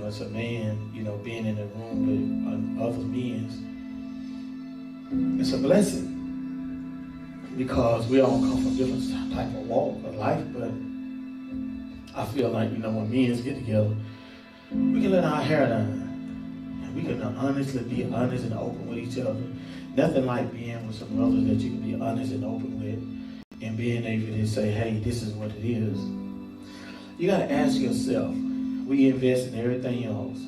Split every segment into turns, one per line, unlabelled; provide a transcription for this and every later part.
as a man, being in a room with other men, it's a blessing because we all come from different type of walk of life. But I feel like, when men get together, we can let our hair down. And we can honestly be honest and open with each other. Nothing like being with some brothers that you can be honest and open with and being able to say, hey, this is what it is. You got to ask yourself, we invest in everything else,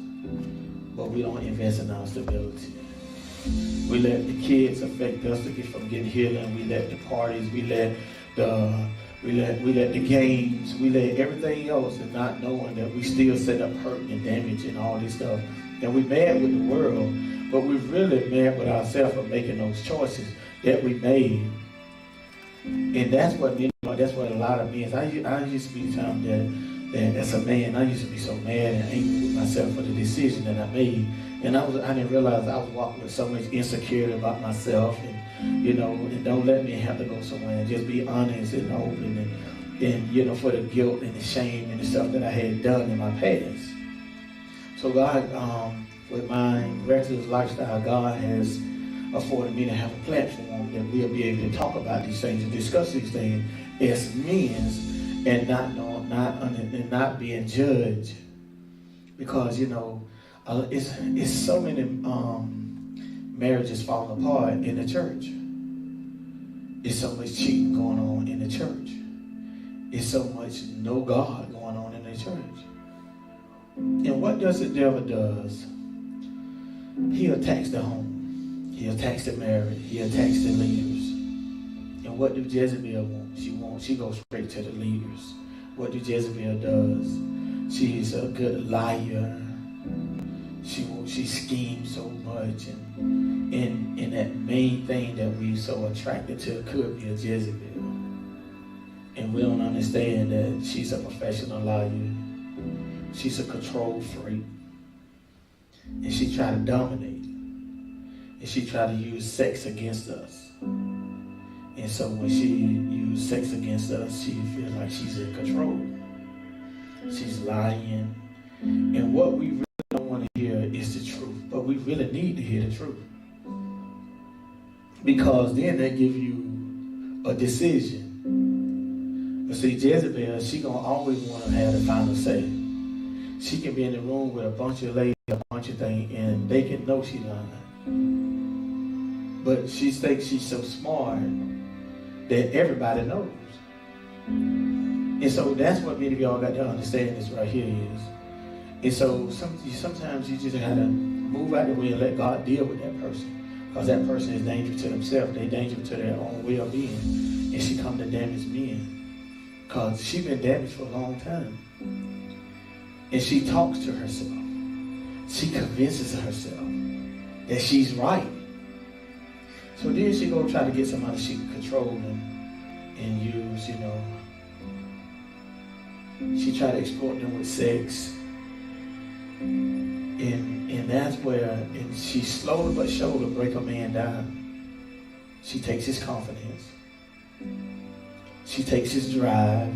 but we don't invest in our stability. We let the kids affect us from getting healing. We let the parties, we let the games, we let everything else, and not knowing that we still set up hurt and damage and all this stuff. And we mad with the world, but we really mad with ourselves for making those choices that we made. And that's what a lot of men. I used to be found that as a man, I used to be so mad and angry with myself for the decision that I made. And I didn't realize I was walking with so much insecurity about myself, and and don't let me have to go somewhere and just be honest and open and for the guilt and the shame and the stuff that I had done in my past. So God, with my reckless lifestyle, God has afforded me to have a platform that we'll be able to talk about these things and discuss these things as men, and not being judged, because it's so many marriages falling apart in the church. It's so much cheating going on in the church. It's so much no God going on in the church. And what does the devil does? He attacks the home. He attacks the marriage. He attacks the leaders. And what do Jezebel want? She goes straight to the leaders. What do Jezebel does? She's a good liar. She schemes so much, and that main thing that we so attracted to could be a Jezebel. And we don't understand that she's a professional liar. She's a control freak. And she tried to dominate. And she tried to use sex against us. And so when she used sex against us, she feels like she's in control. She's lying. And what we really don't want to hear is the truth. But we really need to hear the truth. Because then they give you a decision. But see, Jezebel, she going to always want to have the final say. She can be in the room with a bunch of ladies, a bunch of things, and they can know she's lying. But she thinks she's so smart that everybody knows. And so that's what many of y'all got to understand this right here is. And so sometimes you just got to move out of the way and let God deal with that person. Because that person is dangerous to themselves. They're dangerous to their own well-being. And she come to damage men. Because she's been damaged for a long time. And she talks to herself. She convinces herself that she's right. So then she go try to get somebody she can control and use, She try to exploit them with sex. And that's where, and she slowly but surely break a man down. She takes his confidence. She takes his drive.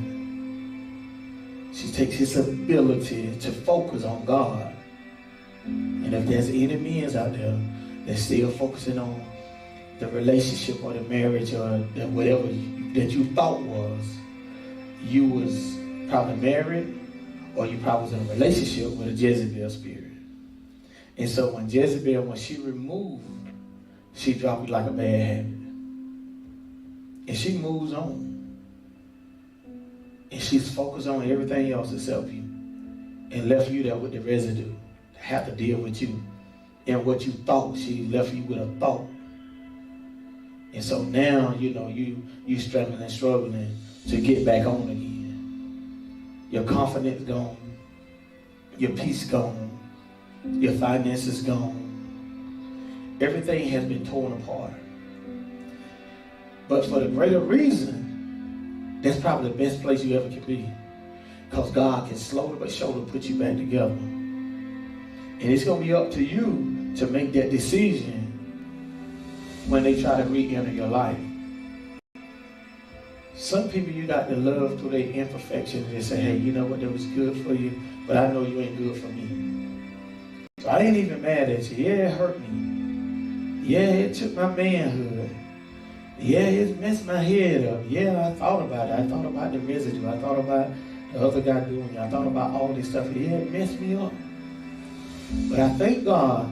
She takes his ability to focus on God. And if there's any men out there that's still focusing on the relationship or the marriage or whatever that you thought you was probably married, or you probably was in a relationship with a Jezebel spirit. And so when she removed, she dropped you like a bad habit. And she moves on. And she's focused on everything else except you. And left you there with the residue. To have to deal with you. And what you thought, she left you with a thought. And so now, you struggling to get back on again. Your confidence gone. Your peace gone. Your finances gone. Everything has been torn apart. But for the greater reason, that's probably the best place you ever can be. Because God can slowly but surely put you back together. And it's going to be up to you to make that decision when they try to re-enter your life. Some people you got to love through their imperfections and say, hey, you know what, that was good for you, but I know you ain't good for me. I ain't even mad at you. Yeah, it hurt me. Yeah, it took my manhood. Yeah, it messed my head up. Yeah, I thought about it. I thought about the residue. I thought about the other guy doing it. I thought about all this stuff. Yeah, it messed me up. But I thank God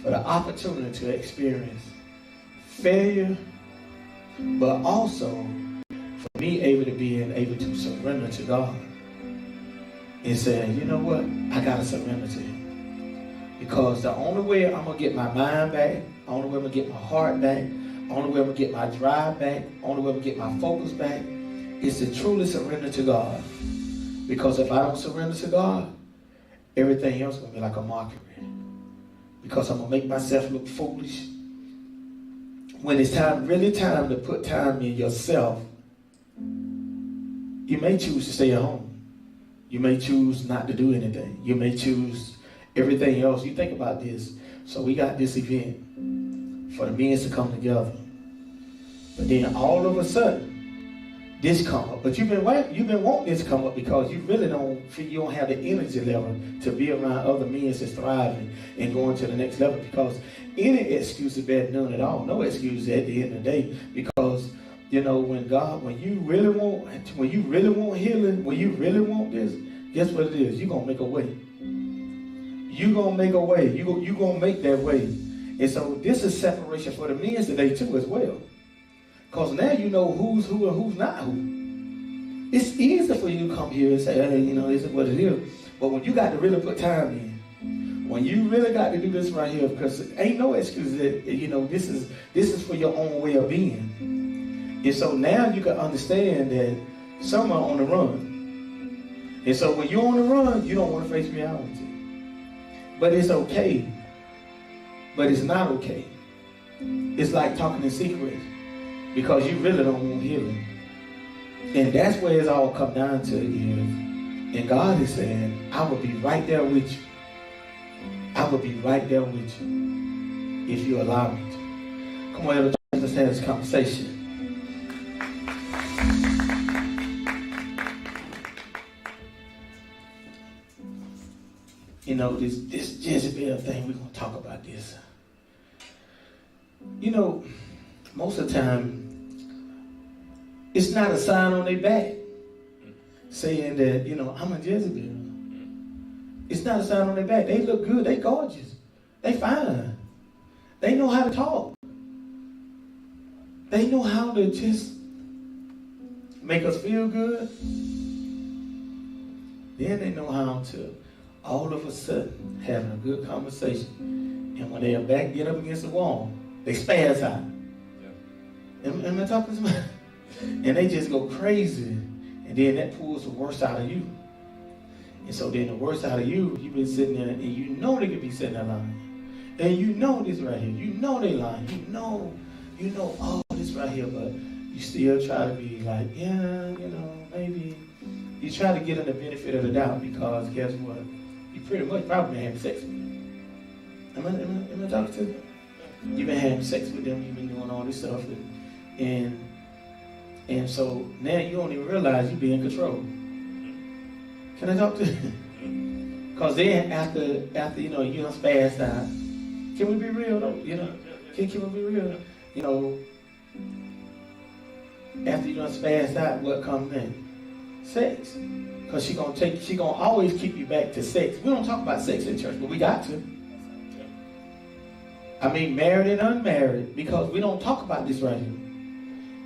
for the opportunity to experience failure, but also for me able to surrender to God and say, you know what, I gotta surrender to Him. Because the only way I'm gonna get my mind back, the only way I'm gonna get my heart back, the only way I'm gonna get my drive back, the only way I'm gonna get my focus back is to truly surrender to God. Because if I don't surrender to God, everything else is gonna be like a mockery. Because I'm gonna make myself look foolish. When it's really time to put time in yourself, you may choose to stay at home. You may choose not to do anything. You may choose everything else. You think about this. So we got this event for the men to come together. But then all of a sudden, this come up. But you've been wanting this to come up because you really don't feel you don't have the energy level to be around other men that's thriving and going to the next level. Because any excuse is better than none at all. No excuse at the end of the day. Because you know, when you really want healing, when you really want this, guess what it is? You're going to make a way. You're going to make a way. You're going to make that way. And so this is separation for the men today too as well. Because now you know who's who and who's not who. It's easy for you to come here and say, hey, you know, this is what it is. But when you got to really put time in, when you really got to do this right here, because ain't no excuse that, you know, this is for your own way of being. And so now you can understand that some are on the run. And so when you're on the run, you don't want to face reality. But it's okay. But it's not okay. It's like talking in secret because you really don't want healing. And that's where it's all come down to is, and God is saying, I will be right there with you. I will be right there with you if you allow me to. Come on, let's have this conversation. You know, this Jezebel thing, we're going to talk about this. You know, most of the time, it's not a sign on their back saying that, you know, I'm a Jezebel. It's not a sign on their back. They look good. They gorgeous. They fine. They know how to talk. They know how to just make us feel good. Then they know how to all of a sudden having a good conversation, and when their back get up against the wall, they spaz out. Yep. Am I talking to somebody? And they just go crazy, and then that pulls the worst out of you. And so then the worst out of you, you've been sitting there, and you know they could be sitting there lying, and you know this right here, you know they lying, you know all this right here, but you still try to be like, yeah, you know, maybe. You try to get them the benefit of the doubt because guess what? You pretty much probably been having sex with them. Am I talking to you? You've been having sex with them, you've been doing all this stuff, and so now you don't even realize you be in control. Can I talk to you? Because then after you know, you done spazzed out. Can we be real though? You know, can we be real? You know, after you done spazzed out, what comes next? Sex. Because she gonna always keep you back to sex. We don't talk about sex in church, but we got to. I mean, married and unmarried, because we don't talk about this right here.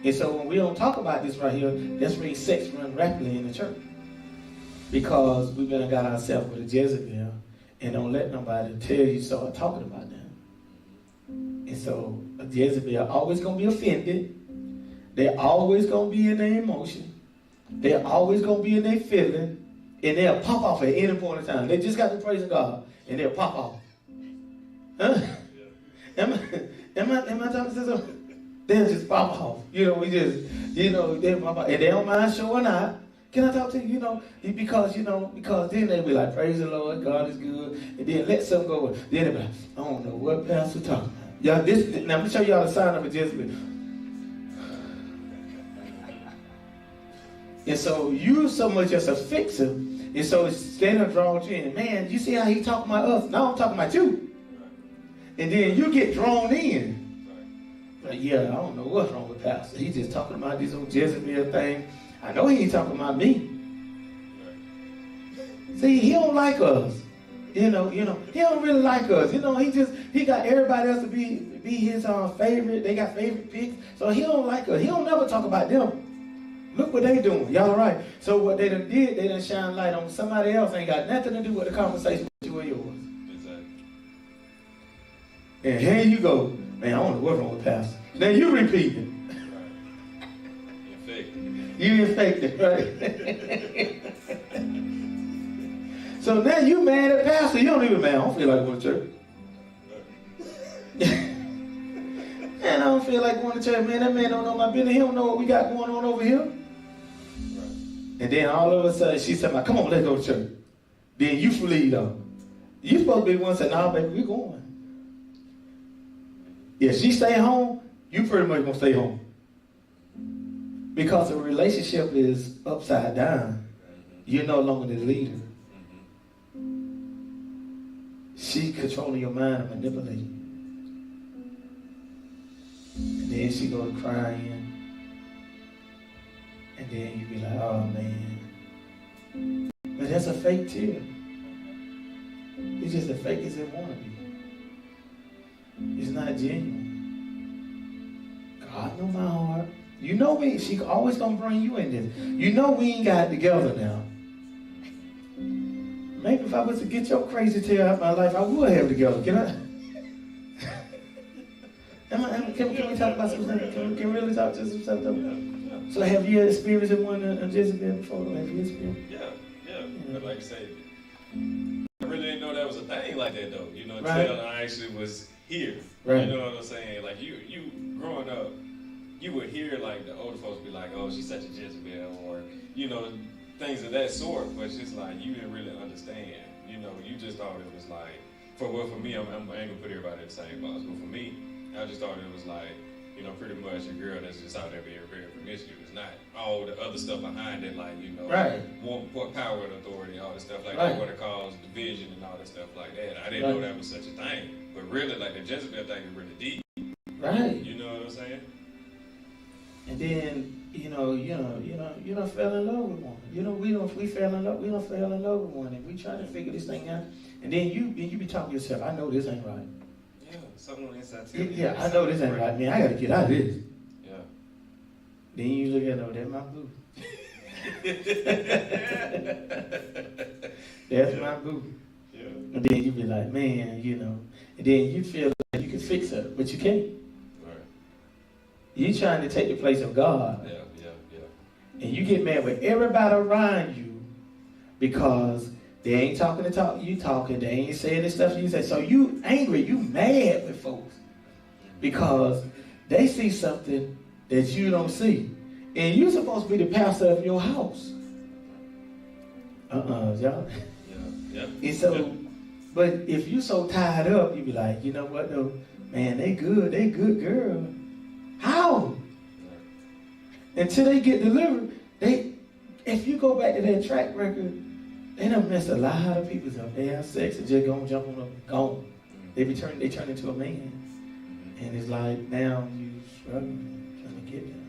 And so when we don't talk about this right here, that's when sex runs rapidly in the church. Because we've been got ourselves with a Jezebel and don't let nobody tell you start talking about them. And so a Jezebel always gonna be offended. They're always gonna be in their emotion. They're always going to be in their feeling, and they'll pop off at any point in time. They just got to praise God, and they'll pop off. Huh? Yeah. Am I talking to something? They'll just pop off. You know, they'll pop off. And they don't mind showing out. Can I talk to you? You know, because then they'll be like, praise the Lord, God is good. And then let something go. Then they'll be like, I don't know what Pastor talking about. Now let me show y'all the sign of a Jezebel. And so you so much as a fixer And so instead of drawing you in, man, you see how he talking about us? Now I'm talking about you. And then you get drawn in. Like, yeah, I don't know what's wrong with Pastor. He's just talking about this old Jezebel thing. I know he ain't talking about me. See, he don't like us. He don't really like us. He got everybody else to be his favorite. They got favorite picks. So he don't like us. He don't never talk about them. Look what they doing. Y'all right. So what they done did, they done shine light on somebody else. Ain't got nothing to do with the conversation with you or yours. Exactly. And here you go. Man, I don't know what's wrong with Pastor. Now you repeat it. Right. You infected, right? So now you mad at Pastor. You don't even, man, I don't feel like going to church. Man, I don't feel like going to church. Man, that man don't know my business. He don't know what we got going on over here. Right. And then all of a sudden, she said, come on, let's go to church. Then you flee though. You supposed to be the one saying, nah, baby, we going. If she stay home, you pretty much gonna stay home. Because the relationship is upside down. You're no longer the leader. She's controlling your mind and manipulating you. And then she goes crying. And then you be like, oh man. But that's a fake tear. It's just as fake as it want to be. It's not genuine. God know my heart. You know she always gonna bring you in this. You know we ain't got it together now. Maybe if I was to get your crazy tail out of my life, I would have it together. Can I? Can we talk about some stuff? Can we really talk to some stuff though? So have you experienced one of Jezebel before? Have you experienced?
Yeah. But like I said, I really didn't know that was a thing like that though. Until I actually was here. Right. You know what I'm saying? Like you growing up, you would hear like the older folks be like, oh, she's such a Jezebel, or things of that sort, but it's just like you didn't really understand. You just thought it was like, for me, I ain't gonna put everybody in the same box, but for me, I just thought it was like, pretty much a girl that's just out there being very promiscuous, not all the other stuff behind it, like, want power and authority, all this stuff like that, what it calls division and all this stuff like that. I didn't know that was such a thing, but really, like the Jezebel thing is really deep.
Right.
You know what I'm saying?
And then, you done fell in love with one. We fell in love with one, and we try to figure this thing out. And then you be talking to yourself, I know this ain't right.
Yeah, something on the inside too.
Yeah, I know this ain't right, man. I gotta get out of this.
Yeah.
Then you look at that's my boo. That's my boo. Yeah. And then you be like, man, and then you feel like you can fix her, but you can't. You're trying to take the place of God.
Yeah.
And you get mad with everybody around you because they ain't talking the talk you talking. They ain't saying the stuff you say. So you angry, you mad with folks because they see something that you don't see. And you're supposed to be the pastor of your house. Y'all. Yeah. And so, but if you so tied up, you be like, you know what though? Man, they good girl. How? Until they get delivered, if you go back to their track record, they done messed a lot of people up. They have sex and just gonna jump on them, gone. They turn into a man. And it's like now you struggling, trying to get them.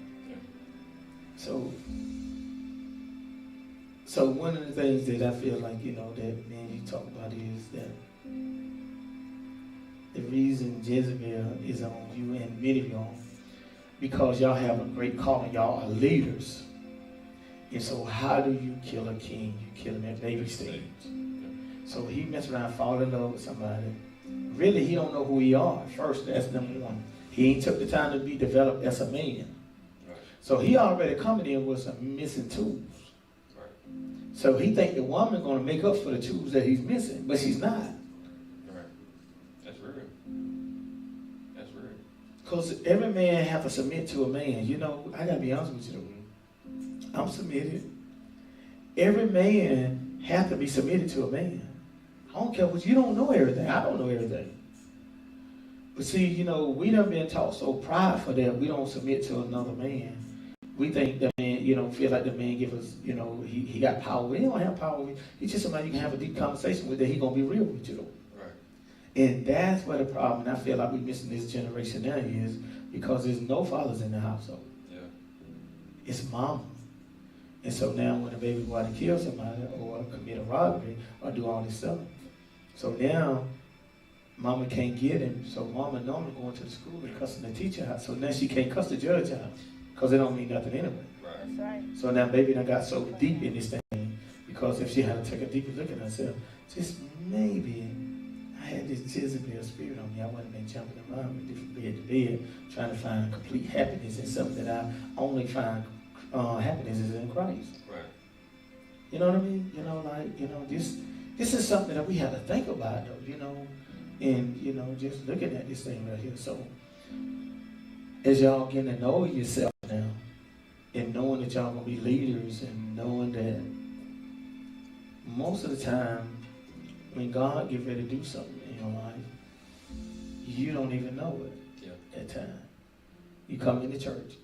So one of the things that I feel like, that man you talk about is that the reason Jezebel is on you and many of y'all, because y'all have a great calling. Y'all are leaders. And so how do you kill a king? You kill him at baby stage. So he messed around, fall in love with somebody. Really, he don't know who he are. First, that's number one. He ain't took the time to be developed as a man. So he already coming in with some missing tools. So he think the woman going to make up for the tools that he's missing, but she's not. Because every man have to submit to a man. I got to be honest with you. I'm submitted. Every man have to be submitted to a man. I don't care what, you don't know everything. I don't know everything. But see, we done been taught so prideful that we don't submit to another man. we think the man, feel like the man give us, he got power. He don't have power. He's just somebody you can have a deep conversation with that he gonna be real with you.
Right.
And that's where the problem, and I feel like we're missing this generation now is because there's no fathers in the household.
Yeah.
It's mama. And so now when a baby boy to kill somebody or commit a robbery or do all this stuff, so now mama can't get him. So mama normally going to the school and cussing the teacher out. So now she can't cuss the judge out because it don't mean nothing anyway.
Right.
That's right.
So now baby done got so deep in this thing because if she had to take a deeper look at herself, just maybe I had this Jezebel spirit on me. I wouldn't have been jumping around from different bed to bed trying to find complete happiness in something that I only find happiness is in Christ.
Right.
You know what I mean? This is something that we have to think about though, and just looking at this thing right here. So as y'all getting to know yourself now and knowing that y'all gonna be leaders and knowing that most of the time when God get ready to do something in your life, you don't even know it at time. You come into church.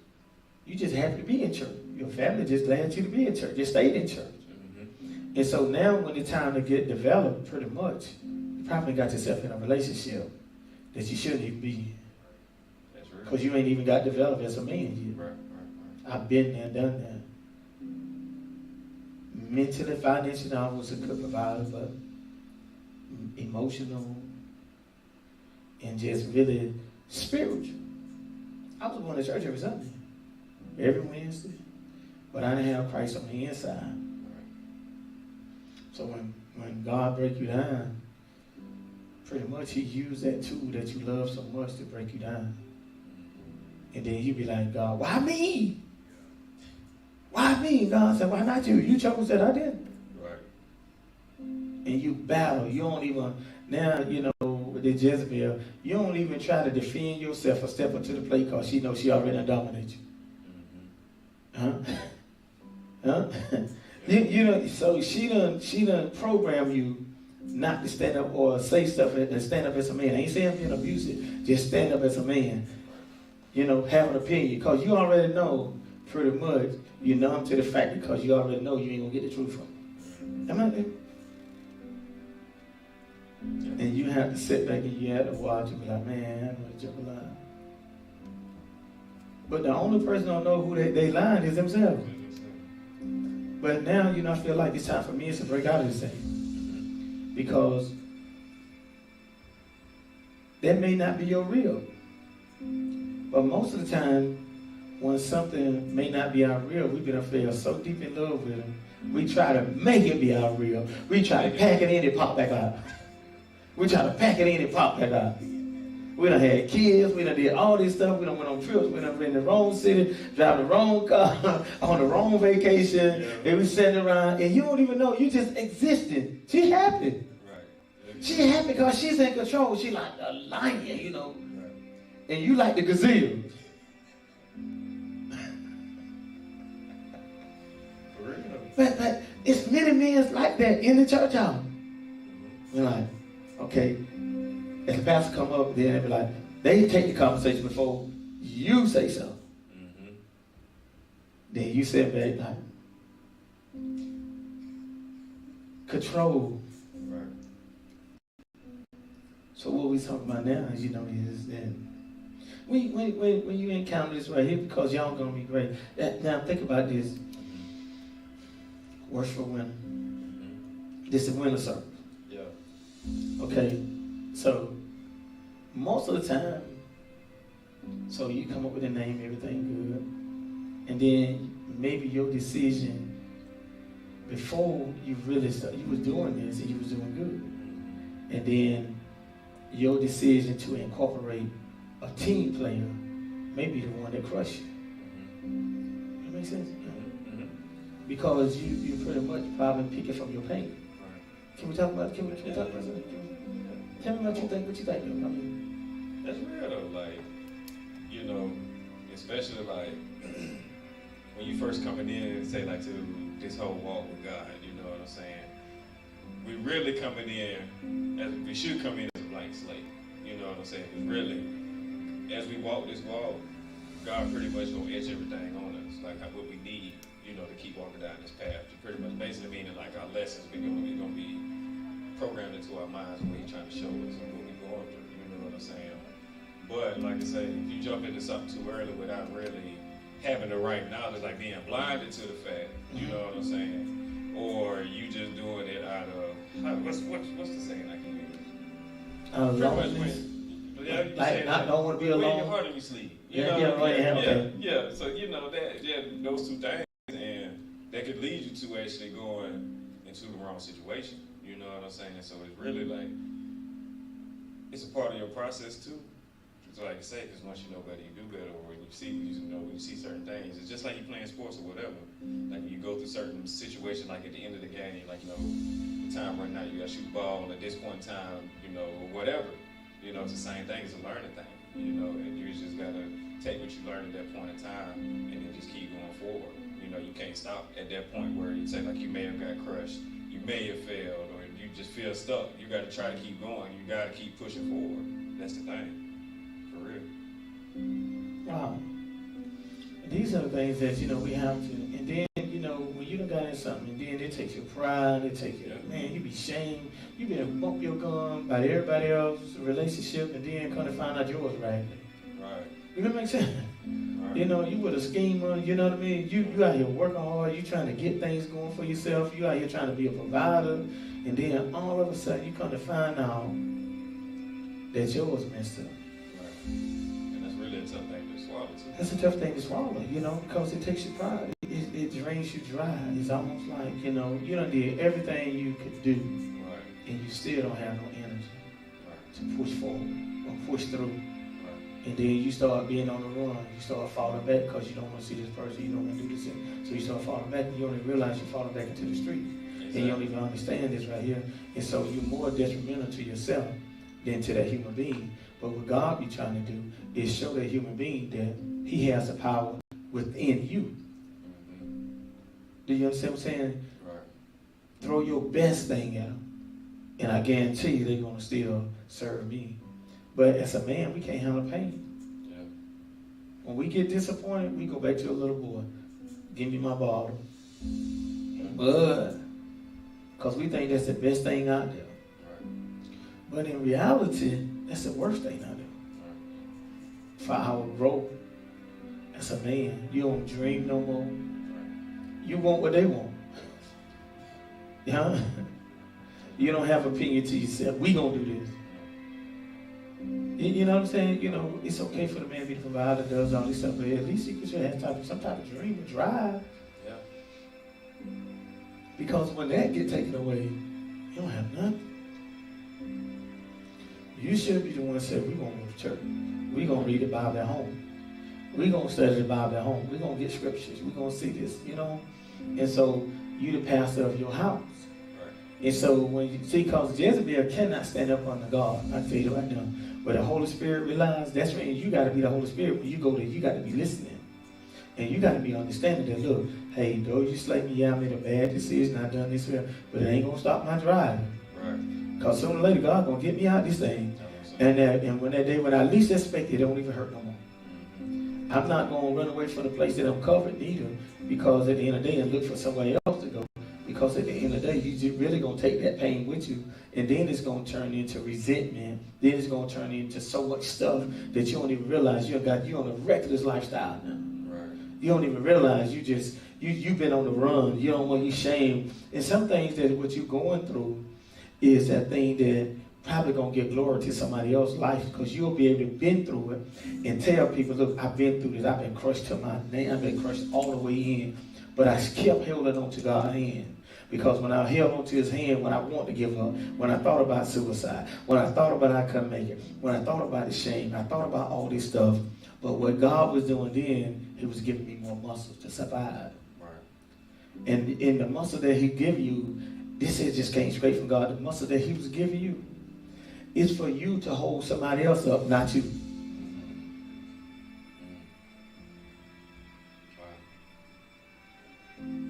You just happy to be in church. Your family just glad you to be in church. You stayed in church. Mm-hmm. And so now when it's time to get developed pretty much, you probably got yourself in a relationship that you shouldn't even be in.
That's right.
Because you ain't even got developed as a man yet.
Right.
I've been there, done that. Mentally, financially, I was a good provider, but emotional and just really spiritual. I was going to church every Sunday, every Wednesday, but I didn't have Christ on the inside. So when God break you down, pretty much he used that tool that you love so much to break you down. And then you be like, God, why me? Why me? God said, why not you? You chose that, I didn't.
Right.
And you battle. You don't even, now, with the Jezebel, you don't even try to defend yourself or step up to the plate because she knows she already dominates you.
Mm-hmm.
Huh? So she done program you not to stand up or say stuff and stand up as a man. I ain't saying being abusive, just stand up as a man. Have an opinion. Because you already know pretty much, you're numb to the fact because you already know you ain't gonna get the truth from it. Am I there? And you have to sit back and you have to watch and be like, man, I'm gonna jump a line. But the only person don't know who they lying is themselves. But now, I feel like it's time for me to break out of this thing. Because that may not be your real. But most of the time, when something may not be our real, we better feel so deep in love with it. We try to make it be our real. We try to pack it in and pop back out. We try to pack it in and pop back out. We done had kids. We done did all this stuff. We done went on trips. We done been in the wrong city, driving the wrong car, on the wrong vacation. Yeah. And we sitting around, and you don't even know. You just existing. She happy.
Right.
She happy because she's in control. She like a lion,
Right.
And you like the gazelle.
For real.
But it's many men like that in the church house. We're like, okay. As the pastor come up, then they be like, they take the conversation before you say so. Mm-hmm. Then you sit back like, control.
Right.
So what we talking about now is, is that when you encounter this right here, because y'all gonna be great. Now think about this. Worship winter. Mm-hmm. This is winter service.
Yeah.
Okay. So, most of the time, so you come up with a name, everything good, and then maybe your decision before you really started, you was doing this and you was doing good, and then your decision to incorporate a team player may be the one that crushed you. That makes sense? Yeah. Because you pretty much probably pick it from your pain. Can we talk about? Can we talk about something? Tell me what you think.
That's real though. Like, especially like when you first coming in, say like to this whole walk with God. You know what I'm saying? We really coming in as we should come in as a blank slate. You know what I'm saying? Because really, as we walk this walk, God pretty much gonna etch everything on us, like what we need, you know, to keep walking down this path. Pretty much basically meaning like our lessons we're gonna be programmed into our minds what He's trying to show us and what we're going through. You know what I'm saying? But like I say, if you jump into something too early without really having the right knowledge, like being blinded to the fact, you know what I'm saying? Or you just doing it out of what's the saying I can use?
Like not don't want to be alone.
Your heart when you sleep. Yeah. So you know that those two things, and that could lead you to actually going into the wrong situation. You know what I'm saying? So it's really like it's a part of your process too. So like I say, because once you know better, you do better. Or when you see certain things, it's just like you playing sports or whatever. Like when you go through certain situations, like at the end of the game, like the time running out, you got to shoot the ball. At this point in time, or whatever. It's the same thing. It's a learning thing. And you just gotta take what you learned at that point in time, and then just keep going forward. You can't stop at that point where you say like you may have got crushed, you may have failed, or you just feel stuck. You got to try to keep going. You got to keep pushing forward. That's the thing.
Wow. These are the things that, we have to, and then, when you done got in something, and then it takes your pride, it takes your, man, you be shamed, you better bump your gun by everybody else's relationship, and then come to find out yours right. You know what I'm saying? Right. You with a schemer, you know what I mean? You out here working hard, you trying to get things going for yourself, you out here trying to be a provider, and then all of a sudden you come to find out that yours messed up.
It's a tough thing to swallow too.
That's a tough thing to swallow, because it takes your pride. It drains you dry. It's almost like, you done did everything you could do, and you still don't have no energy to push forward or push through. And then you start being on the run. You start falling back because you don't want to see this person. You don't want to do this. So you start falling back, and you don't even realize you're falling back into the street. Exactly. And you don't even understand this right here. And so you're more detrimental to yourself than to that human being. But what God be trying to do is show that human being that He has the power within you. Do you understand what I'm saying?
Right.
Throw your best thing at them, and I guarantee you they're going to still serve me. But as a man, we can't handle pain.
Yeah.
When we get disappointed, we go back to a little boy. Give me my bottle. Blood. Because we think that's the best thing out there. Right. But in reality, that's the worst thing out there. For our growth as a man, you don't dream no more. You want what they want. Yeah? You don't have opinion to yourself. We gonna do this. You know what I'm saying? It's okay for the man to be the provider, does all this stuff, but at least you should have some type of dream or drive.
Yeah.
Because when that get taken away, you don't have nothing. You should be the one that said, we're going to go to church. We're going to read the Bible at home. We're going to study the Bible at home. We're going to get scriptures. We're going to see this, And so you the pastor of your house. Right. And so when you see, because Jezebel cannot stand up under God. I tell you right now. But the Holy Spirit relies, that's when you got to be the Holy Spirit. When you go there, you got to be listening. And you got to be understanding that, look, hey, though you slay me, I made a bad decision. I done this here, but it ain't going to stop my driving.
Right.
Because sooner or later, God going to get me out this thing. And when that day, when I least expect it, don't even hurt no more. I'm not going to run away from the place that I'm covered either, because at the end of the day, and look for somebody else to go. Because at the end of the day, you're really going to take that pain with you, and then it's going to turn into resentment. Then it's going to turn into so much stuff that you don't even realize you're on a reckless lifestyle now.
Right.
You don't even realize you've been on the run. You don't want you shame. And some things that what you're going through is that thing that probably going to give glory to somebody else's life, because you'll be able to been through it and tell people, look, I've been through this. I've been crushed to my name. I've been crushed all the way in. But I kept holding on to God's hand. Because when I held on to His hand, when I wanted to give up, when I thought about suicide, when I thought about I couldn't make it, when I thought about the shame, I thought about all this stuff. But what God was doing then, He was giving me more muscles to survive.
Right.
And in the muscle that He give you, this just came straight from God. The muscle that He was giving you is for you to hold somebody else up, not you.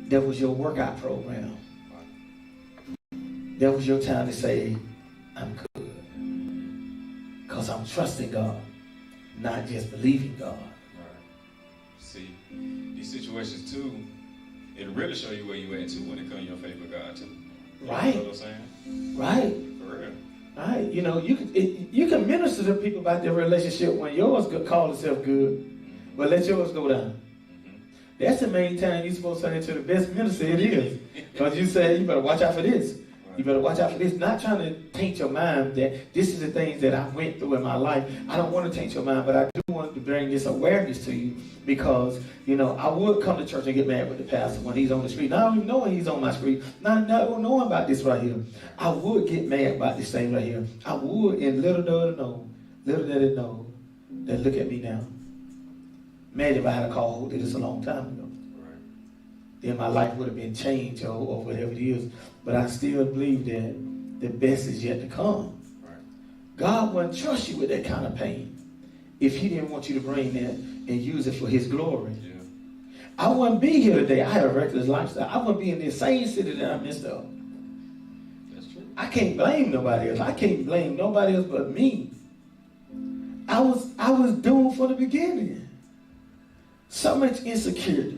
That was your workout program. That was your time to say, I'm good. Because I'm trusting God, not just believing God.
See, these situations too, it'll really show you where you at too when it comes to your faith with God too.
Right.
You know what I'm saying?
Right.
For real.
Right. You know, you can minister to people about their relationship when yours call itself good, but let yours go down. That's the main time you're supposed to turn into the best minister it is. Because you say, you better watch out for this. You better watch out for this. Not trying to taint your mind that this is the things that I went through in my life. I don't want to taint your mind, but I do want to bring this awareness to you because, you know, I would come to church and get mad with the pastor when he's on the street. Now, I don't even know when he's on my street. Not knowing about this right here. I would get mad about this thing right here. I would, and little did it know that look at me now. Imagine if I had a call who did this a long time ago. Then my life would have been changed or whatever it is. But I still believe that the best is yet to come. Right. God wouldn't trust you with that kind of pain if he didn't want you to bring that and use it for his glory. Yeah. I wouldn't be here today. I had a reckless lifestyle. I wouldn't be in the same city that I messed up. That's true. I can't blame nobody else. I can't blame nobody else but me. I was doomed from the beginning. So much insecurity.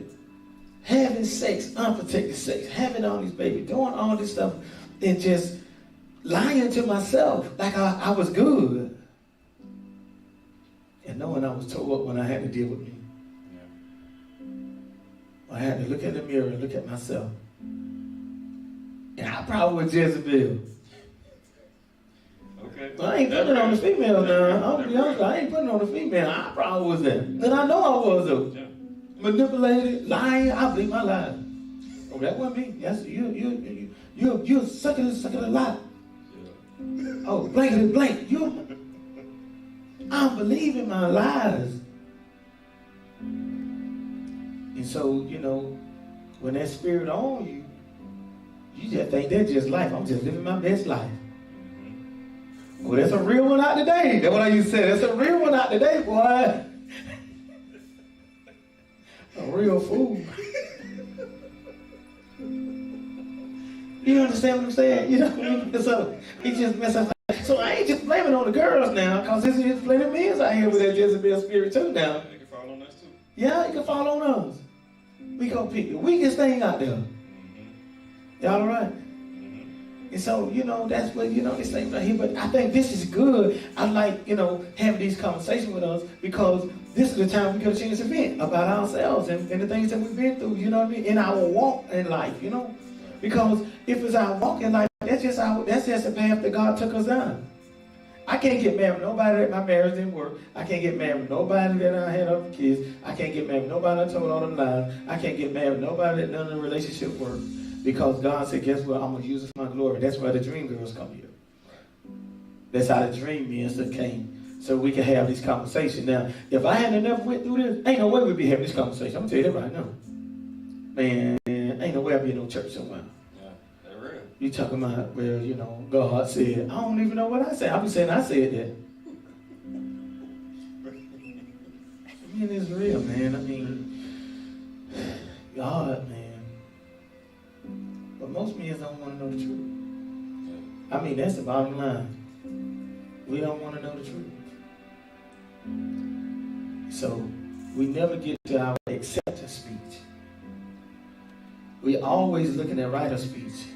Having sex, unprotected sex, having all these babies, doing all this stuff, and just lying to myself like I was good. And knowing I was told when I had to deal with me. Yeah. I had to look at the mirror and look at myself. And I probably was Jezebel. Okay. So I ain't putting it on the female now. I'll be honest, I ain't putting it on the female. I probably was that. And I know I was though. Yeah. Manipulated, lying, I believe my lies. Oh, that wasn't me. Yes, you're sucking a lot. Yeah. Oh, blank. I'm believing my lies. And so, you know, when that spirit on you, you just think that's just life. I'm just living my best life. Well, that's a real one out today. That's what I used to say. That's a real one out today, boy. A real fool. You understand what I'm saying? You know, so he just mess up. So I ain't just blaming on the girls now, because there's plenty of men out here with that Jezebel spirit too now.
They can fall on us too.
Yeah, you can fall on us. We gonna pick the weakest thing out there. Y'all all right? And so, you know, that's what, you know, this thing right here. But I think this is good. I like, you know, having these conversations with us because this is the time we get a chance to vent about ourselves and the things that we've been through, you know what I mean, in our walk in life, you know. Because if it's our walk in life, that's just the path that God took us down. I can't get mad with nobody that my marriage didn't work. I can't get mad with nobody that I had other kids. I can't get mad with nobody that told all them lies. I can't get mad with nobody that none of the relationship worked. Because God said, guess what? I'm going to use it for my glory. That's why the dream girls come here. That's how the dream men stuff came. So we can have these conversations. Now, if I hadn't never went through this, ain't no way we'd be having this conversation. I'm going to tell you that right now. Man, ain't no way I'd be in no church somewhere.
Yeah, that's real.
You talking about, well, you know, God said, I don't even know what I said. I'll be saying I said that. I mean, it's real, man. I mean, God, man. But most men don't want to know the truth. I mean, that's the bottom line. We don't want to know the truth. So we never get to our acceptance speech. We always looking at writer speech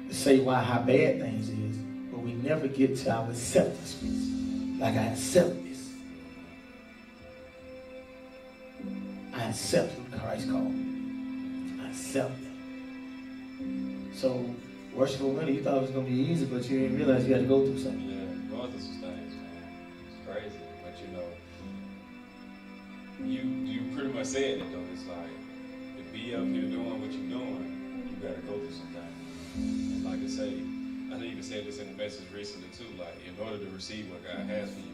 to say how bad things is, but we never get to our acceptance speech. Like, I accept this. I accept what Christ called me. I accept it. So, worshipful women, you thought it was going to be easy, but you didn't realize you had to go through something.
Yeah, going through some things, man. It's crazy. But, you know, you pretty much said it, though. It's like, to be up here doing what you're doing, you got to go through some things. And like I say, I think you even said this in the message recently, too. Like, in order to receive what God has for you,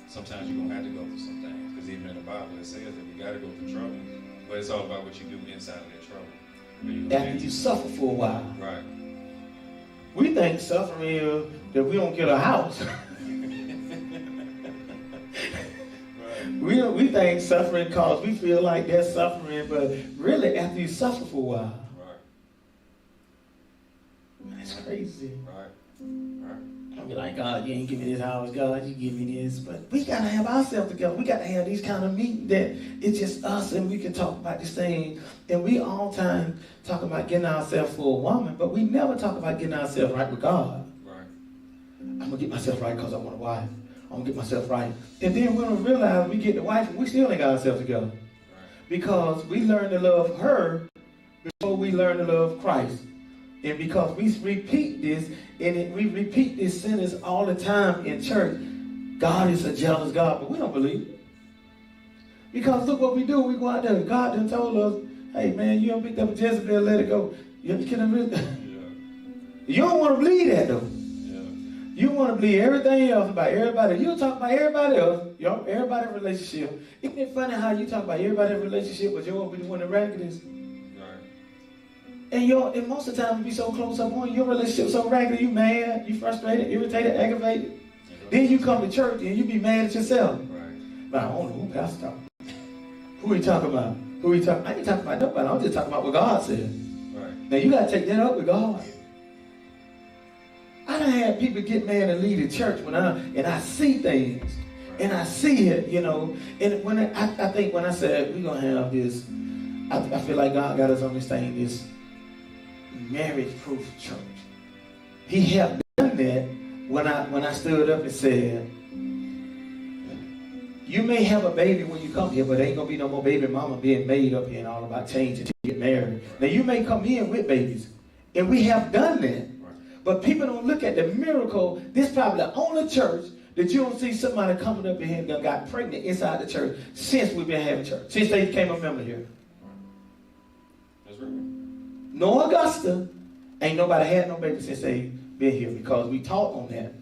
sometimes you're going to have to go through some things. Because even in the Bible, it says that we got to go through trouble. But it's all about what you do inside of that trouble.
After you suffer for a while.
Right.
We think suffering is that we don't get a house. Right. We think suffering cause we feel like that's suffering, but really after you suffer for a while.
Right.
That's crazy.
Right. Right.
I be like, God, you ain't give me this house, God, you give me this. But we got to have ourselves together. We got to have these kind of meetings that it's just us and we can talk about this thing. And we all time talk about getting ourselves for a woman, but we never talk about getting ourselves right with God.
Right.
I'm going to get myself right because I want a wife. I'm going to get myself right. And then we don't realize we get the wife and we still ain't got ourselves together. Right. Because we learn to love her before we learn to love Christ. And because we repeat this, and we repeat this sentence all the time in church, God is a jealous God, but we don't believe it. Because look what we do. We go out there. God done told us, hey man, you don't pick up a Jezebel, let it go. You don't want to believe that though. You want to believe everything else about everybody. You talk about everybody else, everybody's relationship. Isn't it funny how you talk about everybody's relationship, but yours be the one that ragged? And most of the time, you be so close up on your relationship so ragged, you mad, you frustrated, irritated, aggravated. Then you come to church and you be mad at yourself. Right. But I don't know who pastor talking. Who he talking about? Who he talking? I ain't talking about nobody. I'm just talking about what God said. Right. Now you gotta take that up with God. I done had people get mad and leave the church when I see things, and I see it, you know. And when I think when I said we're gonna have this, I feel like God got us on this thing, this marriage-proof church. He helped done that when I stood up and said, you may have a baby when you come here, but there ain't gonna be no more baby mama being made up here and all about changing to get married. Now you may come in with babies, and we have done that. But people don't look at the miracle. This is probably the only church that you don't see somebody coming up in here and got pregnant inside the church since we've been having church, since they became a member here.
That's right.
No Augusta, ain't nobody had no baby since they been here because we taught on that.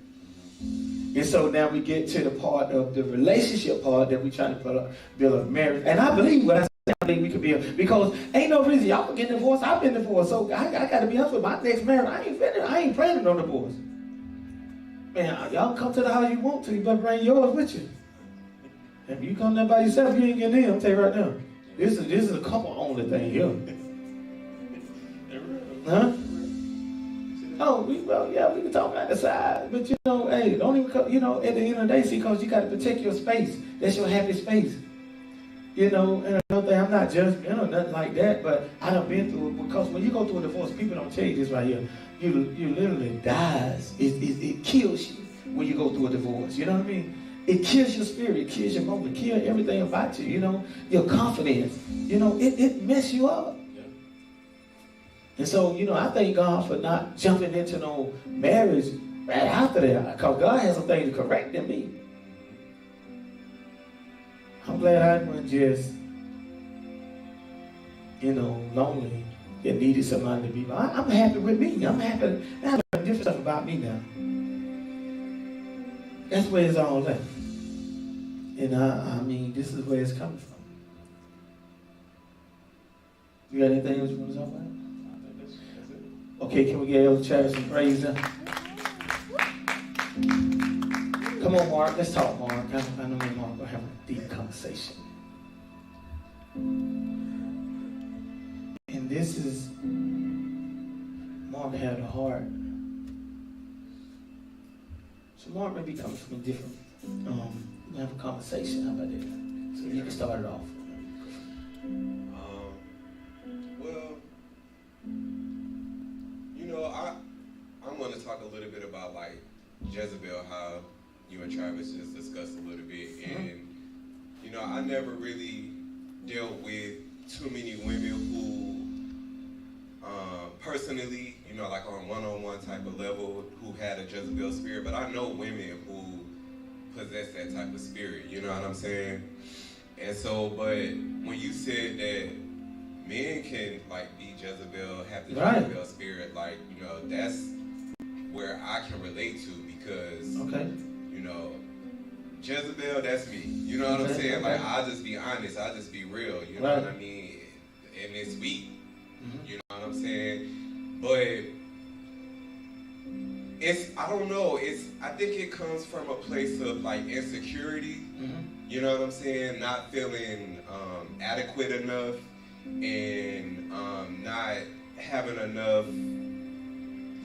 And so now we get to the part of the relationship part that we trying to build a marriage. And I believe what I said, I think we could build, because ain't no reason y'all can get divorced. I've been divorced, so I got to be honest with my next marriage. I ain't planning no divorce. Man, y'all come to the house you want to, you better bring yours with you. If you come there by yourself, you ain't getting in. I'm tell you right now. This is a couple only thing here. Huh? Oh, we can talk about the side, but you know, hey, don't even, at the end of the day, see, because you got to protect your space. That's your happy space. You know, and another thing, I'm not judgmental, nothing like that, but I done been through it, because when you go through a divorce, people don't tell you this right here. You literally dies. It kills you when you go through a divorce. You know what I mean? It kills your spirit, it kills your moment, it kills everything about you, you know, your confidence. You know, it messes you up. And so, I thank God for not jumping into no marriage right after that, because God has some things to correct in me. I'm glad I wasn't just, lonely and needed somebody to be. I'm happy with me. I'm happy. I have different stuff about me now. That's where it's all at. And I mean, this is where it's coming from. You got anything else you want to talk about? Okay, can we get Elder Travis some praise then? Come on, Mark. Let's talk, Mark. I know me and Mark are going to have a deep conversation. And this is, Mark had a heart. So Mark may be coming from a different, we're going to have a conversation. How about that? So you can start it off.
I'm going to talk a little bit about like Jezebel, how you and Travis just discussed a little bit. And, I never really dealt with too many women who, personally, like on one-on-one type of level, who had a Jezebel spirit. But I know women who possess that type of spirit, you know what I'm saying? And so, but when you said that men can like be Jezebel, have the Jezebel spirit, like, that's where I can relate to, because, Jezebel, that's me. You know what I'm saying? Like, I'll just be honest, I'll just be real, you know what I mean? And it's weak, you know what I'm saying? But I don't know, I think it comes from a place of like insecurity, you know what I'm saying? Not feeling adequate enough, and not having enough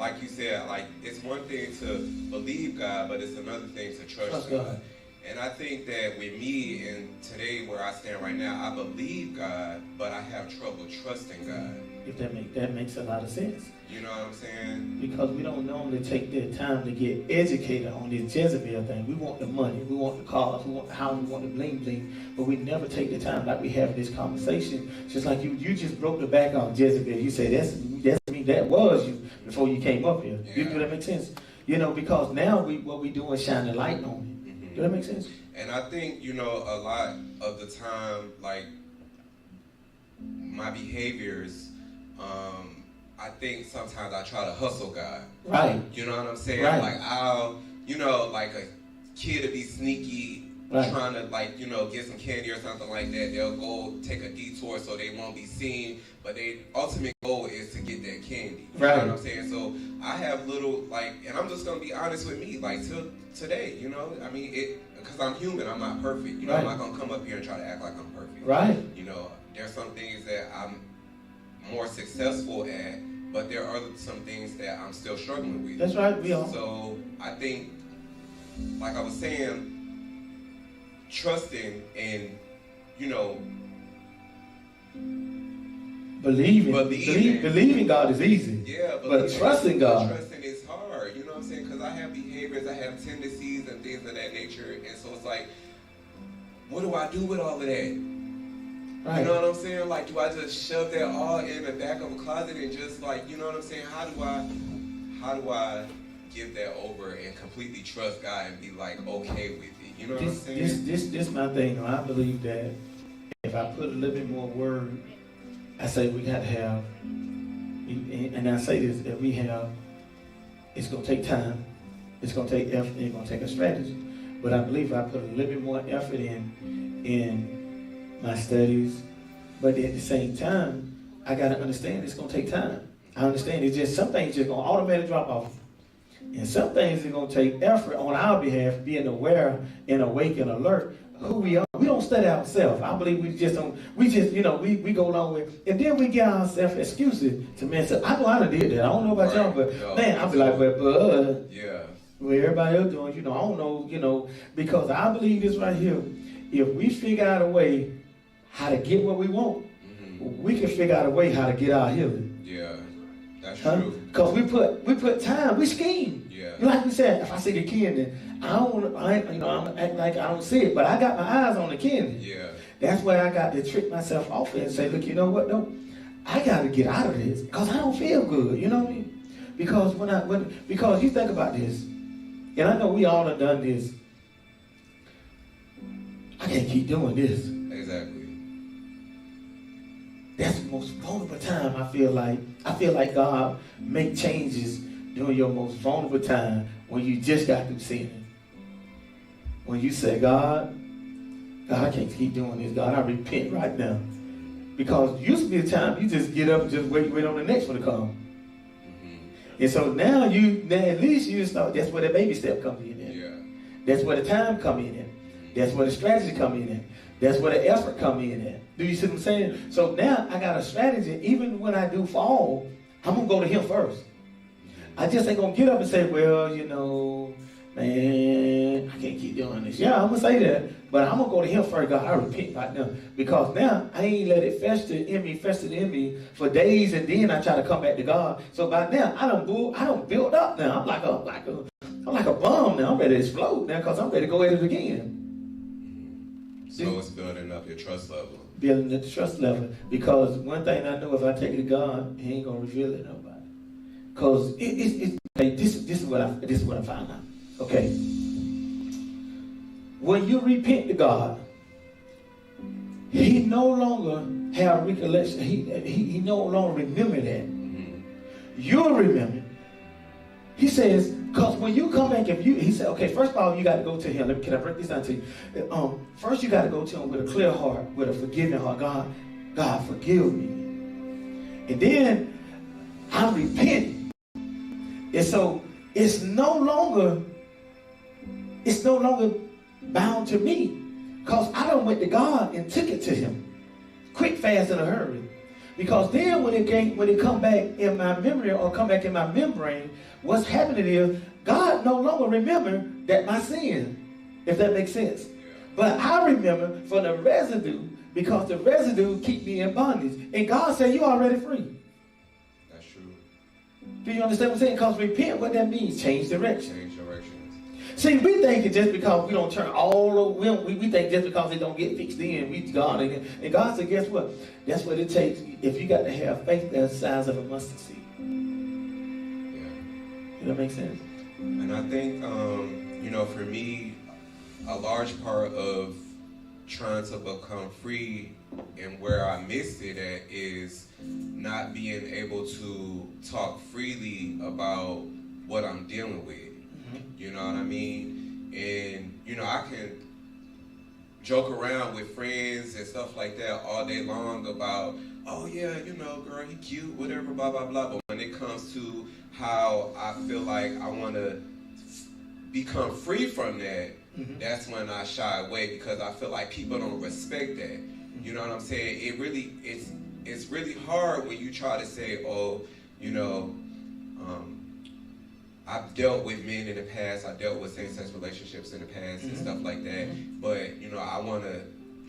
like you said, like it's one thing to believe God, but it's another thing to trust God. And I think that with me and today where I stand right now, I believe God, but I have trouble trusting God.
If that makes a lot of sense.
You know what I'm saying?
Because we don't normally take the time to get educated on this Jezebel thing. We want the money, we want the cars, we want the house, we want the bling bling, but we never take the time like we have this conversation. Just like you just broke the back on Jezebel. You say that was you before you came up here.
Yeah.
Do that make sense? You know, because now what we do is shine the light on it. Mm-hmm. Do that make sense?
And I think, you know, a lot of the time, like my behaviors, I think sometimes I try to hustle God.
Right.
You know what I'm saying?
Right.
Like I'll, you know, like a kid to be sneaky, right, trying to, like, you know, get some candy or something like that. They'll go take a detour so they won't be seen, but their ultimate goal is to get that candy. You
right.
know what I'm saying? So I have little, like, and I'm just gonna be honest with me, like till today, you know, I mean, because I'm human, I'm not perfect. You know, right. I'm not gonna come up here and try to act like I'm perfect.
Right.
You know, there's some things that I'm more successful at, but there are some things that I'm still struggling with.
That's right, we are.
So I think, like I was saying, trusting and, you know,
believing God is easy.
Yeah,
but trusting God.
Trusting is hard. You know what I'm saying? Because I have behaviors, I have tendencies and things of that nature, and so it's like, what do I do with all of that? Right. You know what I'm saying? Like, do I just shove that all in the back of a closet and just, like, you know what I'm saying? How do I give that over and completely trust God and be like okay with it? You know what I'm saying?
This my thing. I believe that if I put a little bit more word, I say we got to have, and I say this, that we have, it's going to take time, it's going to take effort, it's going to take a strategy. But I believe if I put a little bit more effort in my studies, but at the same time, I got to understand it's going to take time. I understand it's just, some things just going to automatically drop off. And some things are going to take effort on our behalf, being aware and awake and alert who we are. We don't study ourselves. I believe we just, you know, we go along with, and then we get ourselves excuses to mess up. I know I did that. I don't know about y'all, but man, I'll be like,
yeah.
Well, everybody else doing, you know, I don't know, you know, because I believe this right here. If we figure out a way how to get what we want, we can figure out a way how to get our healing.
Yeah, that's true.
Because we put time, we scheme.
Yeah.
Like we said, if I see the candy, I'm act like I don't see it, but I got my eyes on the candy.
Yeah.
That's where I got to trick myself off and say, look, you know what? No, I got to get out of this because I don't feel good. You know what I mean? Because because you think about this, and I know we all have done this. I can't keep doing this.
Exactly.
That's the most vulnerable time. I feel like God make changes during your most vulnerable time when you just got through sinning. When you say, God, I can't keep doing this. God, I repent right now. Because used to be a time you just get up and just wait on the next one to come. And so now at least you start, that's where the baby step comes in.
Yeah.
That's where the time comes in. That's where the strategy comes in. That's where the effort comes in. Do you see what I'm saying? So now I got a strategy. Even when I do fall, I'm going to go to him first. I just ain't going to get up and say, well, you know, man, I can't keep doing this. Yeah, I'm going to say that. But I'm going to go to him first. God, I repent right now. Because now I ain't let it fester in me for days, and then I try to come back to God. So by now, I don't build up now. I'm like a bomb now. I'm ready to explode now because I'm ready to go at it again.
So it's building up your trust level.
Building the trust level. Because one thing I know, if I take it to God, he ain't going to reveal it to nobody. Because this is what I found out. Okay. When you repent to God, he no longer have recollection. He no longer remember that. You'll remember. He says, because when you come back, he said, okay, first of all, you got to go to him. Can I break this down to you? First, you got to go to him with a clear heart, with a forgiving heart. God, forgive me. And then I repent. And so it's no longer bound to me, because I done went to God and took it to him, quick, fast, in a hurry. Because then when it come back in my memory or come back in my membrane, what's happening is God no longer remember that my sin, if that makes sense. But I remember for the residue, because the residue keep me in bondage. And God said, you're already free.
That's true.
Do you understand what I'm saying? Because repent, what that means, change direction.
Change directions.
See, we think it just because we don't turn all the we think just because it don't get fixed in, we God again. And God said, guess what? That's what it takes. If you got to have faith that's the size of a mustard seed.
Yeah.
Does that make sense?
And I think, for me, a large part of trying to become free and where I missed it at is not being able to talk freely about what I'm dealing with. You know what I mean? And, I can joke around with friends and stuff like that all day long about, oh yeah, girl, he cute, whatever, blah, blah, blah. But when it comes to how I feel like I want to become free from that, that's when I shy away, because I feel like people don't respect that. You know what I'm saying? It's really hard when you try to say, oh, I've dealt with men in the past, I dealt with same-sex relationships in the past and stuff like that, but I want to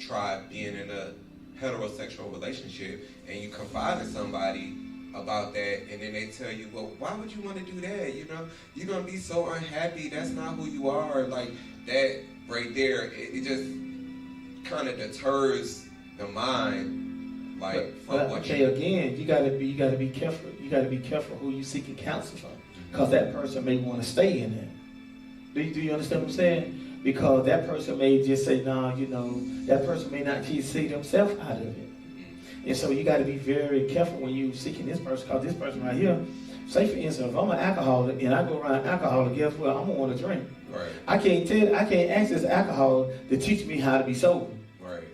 try being in a heterosexual relationship, and you confide in somebody about that, and then they tell you, well, why would you want to do that? You're going to be so unhappy, that's not who you are. Like, that right there, it just kind of deters the mind,
again, you gotta be careful. You gotta be careful who you seeking counsel from, because that person may want to stay in there. Do you understand what I'm saying? Because that person may just say, no, that person may not see themselves out of it. And so you got to be very careful when you seeking this person, because this person right here, say for instance, if I'm an alcoholic and I go around alcoholic, guess what? I'm gonna want to drink.
Right.
I can't ask this alcoholic to teach me how to be sober.
Right.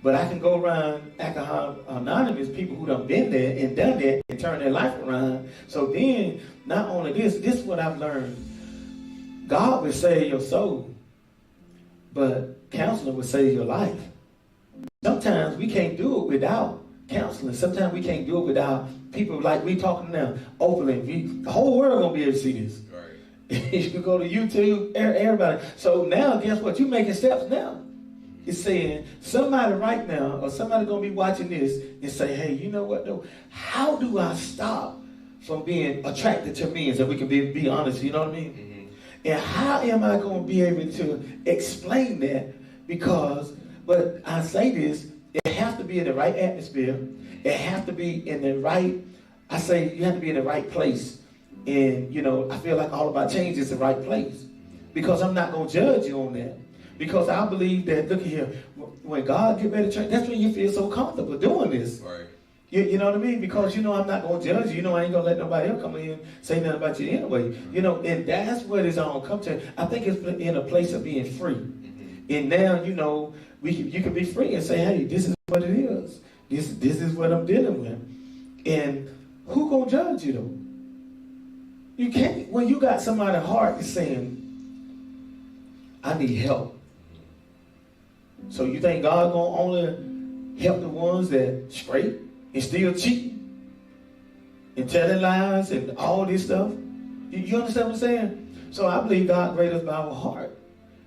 But I can go around Alcohol Anonymous, people who done been there and done that and turned their life around. So then, not only this is what I've learned. God will save your soul, but counseling will save your life. Sometimes we can't do it without counseling. Sometimes we can't do it without people like we talking now, openly. The whole world gonna be able to see this. Right. You can go to YouTube, everybody. So now, guess what? You're making steps now. It's saying somebody right now, or somebody gonna be watching this and say, hey, you know what though? How do I stop from being attracted to men? So we can be honest, you know what I mean? Mm-hmm. And how am I going to be able to explain that? But I say this, it has to be in the right atmosphere. It has to be in the right, you have to be in the right place. And, I feel like All About Change is the right place. Because I'm not going to judge you on that. Because I believe that, look here, when God get ready to change, that's when you feel so comfortable doing this. Right. You know what I mean? Because I'm not going to judge you. I ain't going to let nobody else come in and say nothing about you anyway. And that's what it's all come to. I think it's in a place of being free. Mm-hmm. And now, you can be free and say, hey, this is what it is. This is what I'm dealing with. And who going to judge you, though? You can't. When you got somebody's heart that's saying, I need help. So you think God going to only help the ones that straight? And still cheating and telling lies and all this stuff. You understand what I'm saying? So I believe God created us by our heart.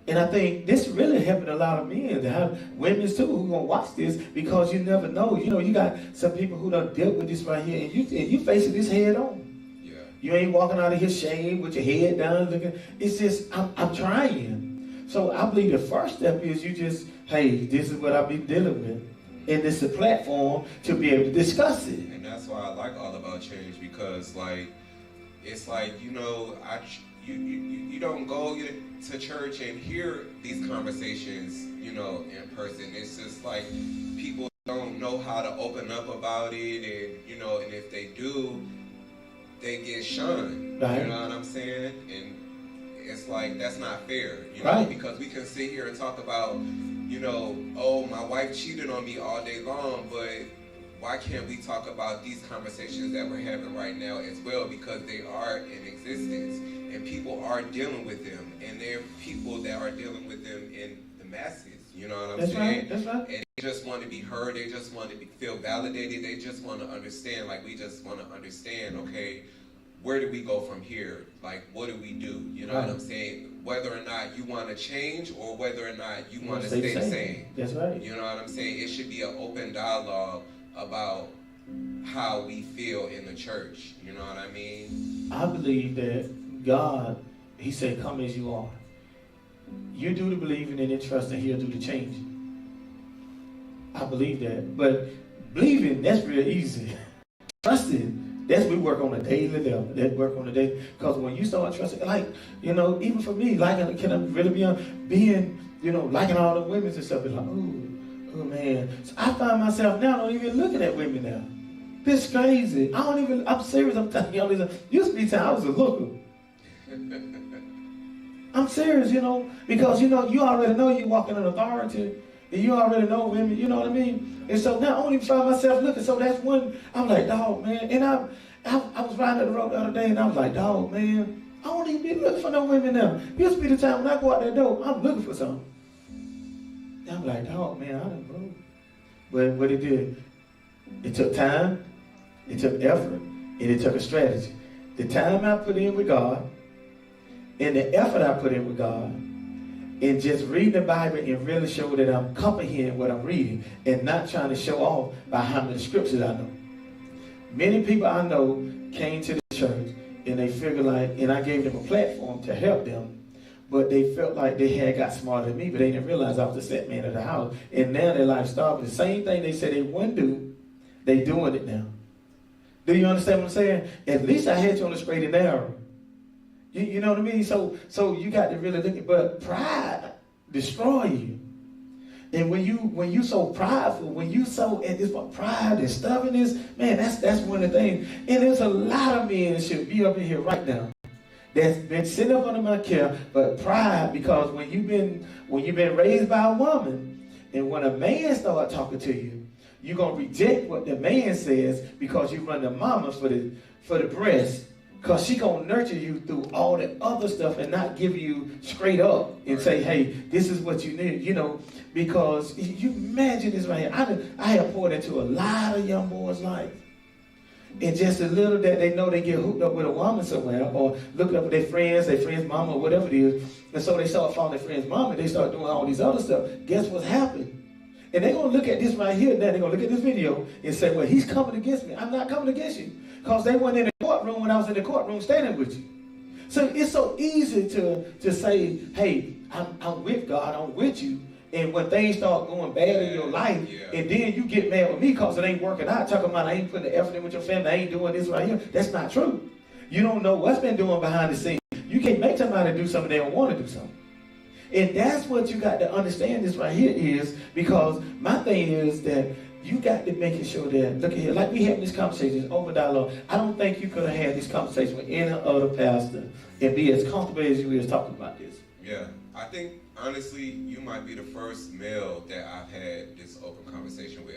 And I think this really helping a lot of men to have women too who gonna watch this, because you never know. You got some people who done dealt with this right here, and you facing this head on. Yeah. You ain't walking out of here shame with your head down looking. It's just I'm trying. So I believe the first step is you just, hey, this is what I've been dealing with. And it's a platform to be able to discuss it.
And that's why I like All About Change, because it's like, you don't go to church and hear these conversations, in person. It's just like people don't know how to open up about it, and, and if they do, they get shunned. Right. You know what I'm saying? And it's like, that's not fair, right. Because we can sit here and talk about, oh, my wife cheated on me all day long, but why can't we talk about these conversations that we're having right now as well? Because they are in existence, and people are dealing with them, and there are people that are dealing with them in the masses, you know what I'm saying?
Right, that's right.
And just want to be heard. They just want to feel validated. They just want to understand. Like, we just want to understand, okay, where do we go from here? Like, what do we do? You know what I'm saying? Whether or not you want to change or whether or not you want to stay the same.
That's right.
You know what I'm saying? It should be an open dialogue about how we feel in the church. You know what I mean?
I believe that God, he said, come as you are. You do the believing and then trust, and he'll do the changing. I believe that. But believing, that's real easy. Trusting, that's we work on a daily level. That work on a daily. Because when you start trusting, like, you know, even for me, like, can I really be on being, you know, liking all the women and stuff, it's like, oh man. So I find myself now not even looking at women now. This is crazy. I'm serious. I'm telling y'all this. Used to be time I was a looker. I'm serious, you know, because, you know, you already know you're walking in authority, and you already know women, you know what I mean? And so now I don't even find myself looking. So that's one, I'm like, dog, man. And I was riding the road the other day, and I was like, dog, man, I don't even be looking for no women now. Used to be the time when I go out that door, I'm looking for something. And I'm like, dog, man, I done broke. But what it did, it took time, it took effort, and it took a strategy. The time I put in with God, and the effort I put in with God, and just reading the Bible and really show that I'm comprehending what I'm reading and not trying to show off by how many scriptures I know. Many people I know came to the church and they figured like, and I gave them a platform to help them, but they felt like they had got smarter than me, but they didn't realize I was the set man of the house. And now their life started. The same thing they said they wouldn't do, they doing it now. Do you understand what I'm saying? At least I had you on the straight and narrow. You know what I mean? So you got to really look at, but pride destroy you. And when you so prideful, when you so at this pride and stubbornness, man, that's one of the things. And there's a lot of men that should be up in here right now that's been sitting up under my care, but pride, because when you've been raised by a woman, and when a man starts talking to you, you're gonna reject what the man says because you run the mama for the breast. Because she going to nurture you through all the other stuff and not give you straight up and say, hey, this is what you need, you know, because you imagine this right here. I have poured into a lot of young boys' life. And just a little that they know they get hooked up with a woman somewhere or looked up with their friend's mama or whatever it is. And so they start following their friend's mama and they start doing all these other stuff. Guess what's happened? And they're going to look at this right here now. They're going to look at this video and say, well, he's coming against me. I'm not coming against you. Because they weren't in the courtroom when I was in the courtroom standing with you. So it's so easy to say, hey, I'm with God, I'm with you. And when things start going bad in your life, and then you get mad with me because it ain't working out, talking about I ain't putting the effort in with your family, I ain't doing this right here. That's not true. You don't know what's been doing behind the scenes. You can't make somebody do something they don't want to do something. And that's what you got to understand this right here is, because my thing is that you got to make sure that, look at here, like we having this conversation, over dialogue. I don't think you could have had this conversation with any other pastor and be as comfortable as you is talking about this.
Yeah, I think, honestly, you might be the first male that I've had this open conversation with.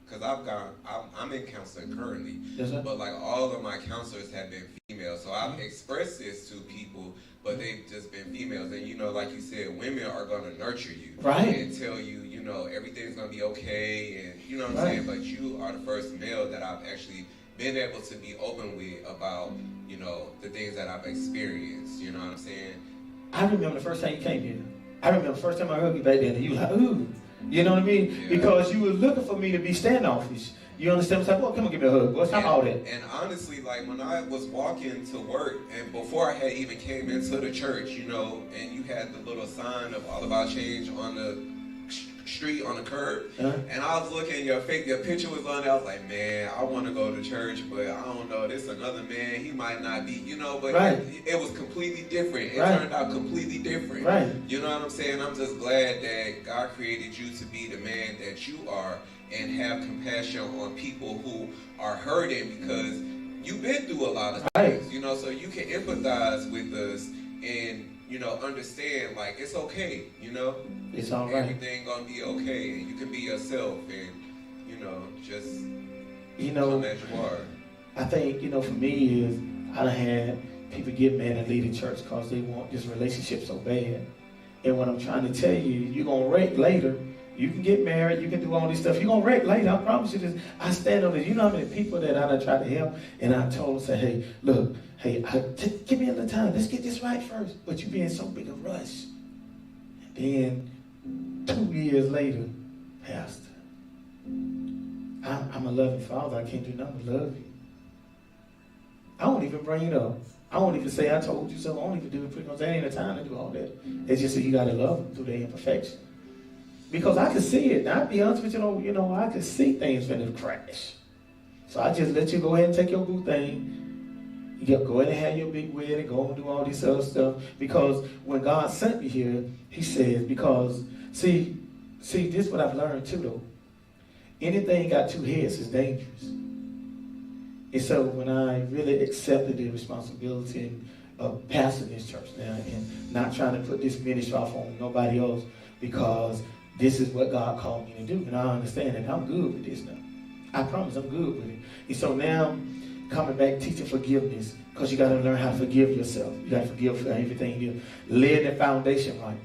Because I'm in counseling currently, but like all of my counselors have been female. So I've expressed this to people, but they've just been females. And you know, like you said, women are going to nurture you.
Right.
And tell you, you know, everything's going to be okay. And you know what I'm saying? But you are the first male that I've actually been able to be open with about, you know, the things that I've experienced. You know what I'm saying?
I remember the first time you came here. I remember the first time I heard you back then, and you was like, ooh. You know what I mean? Yeah. Because you were looking for me to be standoffish. You understand? It's like, well, come on, give me a hug. What's all that?
And honestly, like when I was walking to work, and before I had even came into the church, you know, and you had the little sign of All About Change on the street, on the curb, and I was looking, your picture was on there. I was like, man, I want to go to church, but I don't know, this another man, he might not be, you know, but it was completely different. It turned out completely different. Right. You know what I'm saying? I'm just glad that God created you to be the man that you are and have compassion on people who are hurting, because you've been through a lot of things, you know, so you can empathize with us and, you know, understand, like, it's okay, you know?
It's all right.
Everything gonna be okay, and you can be yourself, and, you know, just
come
as you are.
I think, you know, for me is, I done had people get mad and leave the church because they want this relationship so bad. And what I'm trying to tell you, you're gonna wreck later, You can get married. You can do all this stuff. You're going to wreck later. I promise you this. I stand on this. You know how many people that I done tried to help, and I told them, say, hey, look, hey, give me a little time. Let's get this right first. But you be in so big a rush. And then 2 years later, Pastor, I'm a loving father. I can't do nothing but love you. I won't even bring it up. I won't even say I told you so. I won't even do it because there ain't the time to do all that. It's just that you got to love them through their imperfection. Because I could see it. Now, I'll be honest with you, I could see things finna crash. So I just let you go ahead and take your boo thing. You go ahead and have your big wedding, go and do all this other stuff. Because when God sent me here, he says, because, see, this is what I've learned too, though. Anything got two heads is dangerous. And so when I really accepted the responsibility of pastoring this church now and not trying to put this ministry off on nobody else because this is what God called me to do. And I understand that I'm good with this now. I promise I'm good with it. And so now coming back teaching forgiveness because you got to learn how to forgive yourself. You got to forgive for everything you lay the foundation right.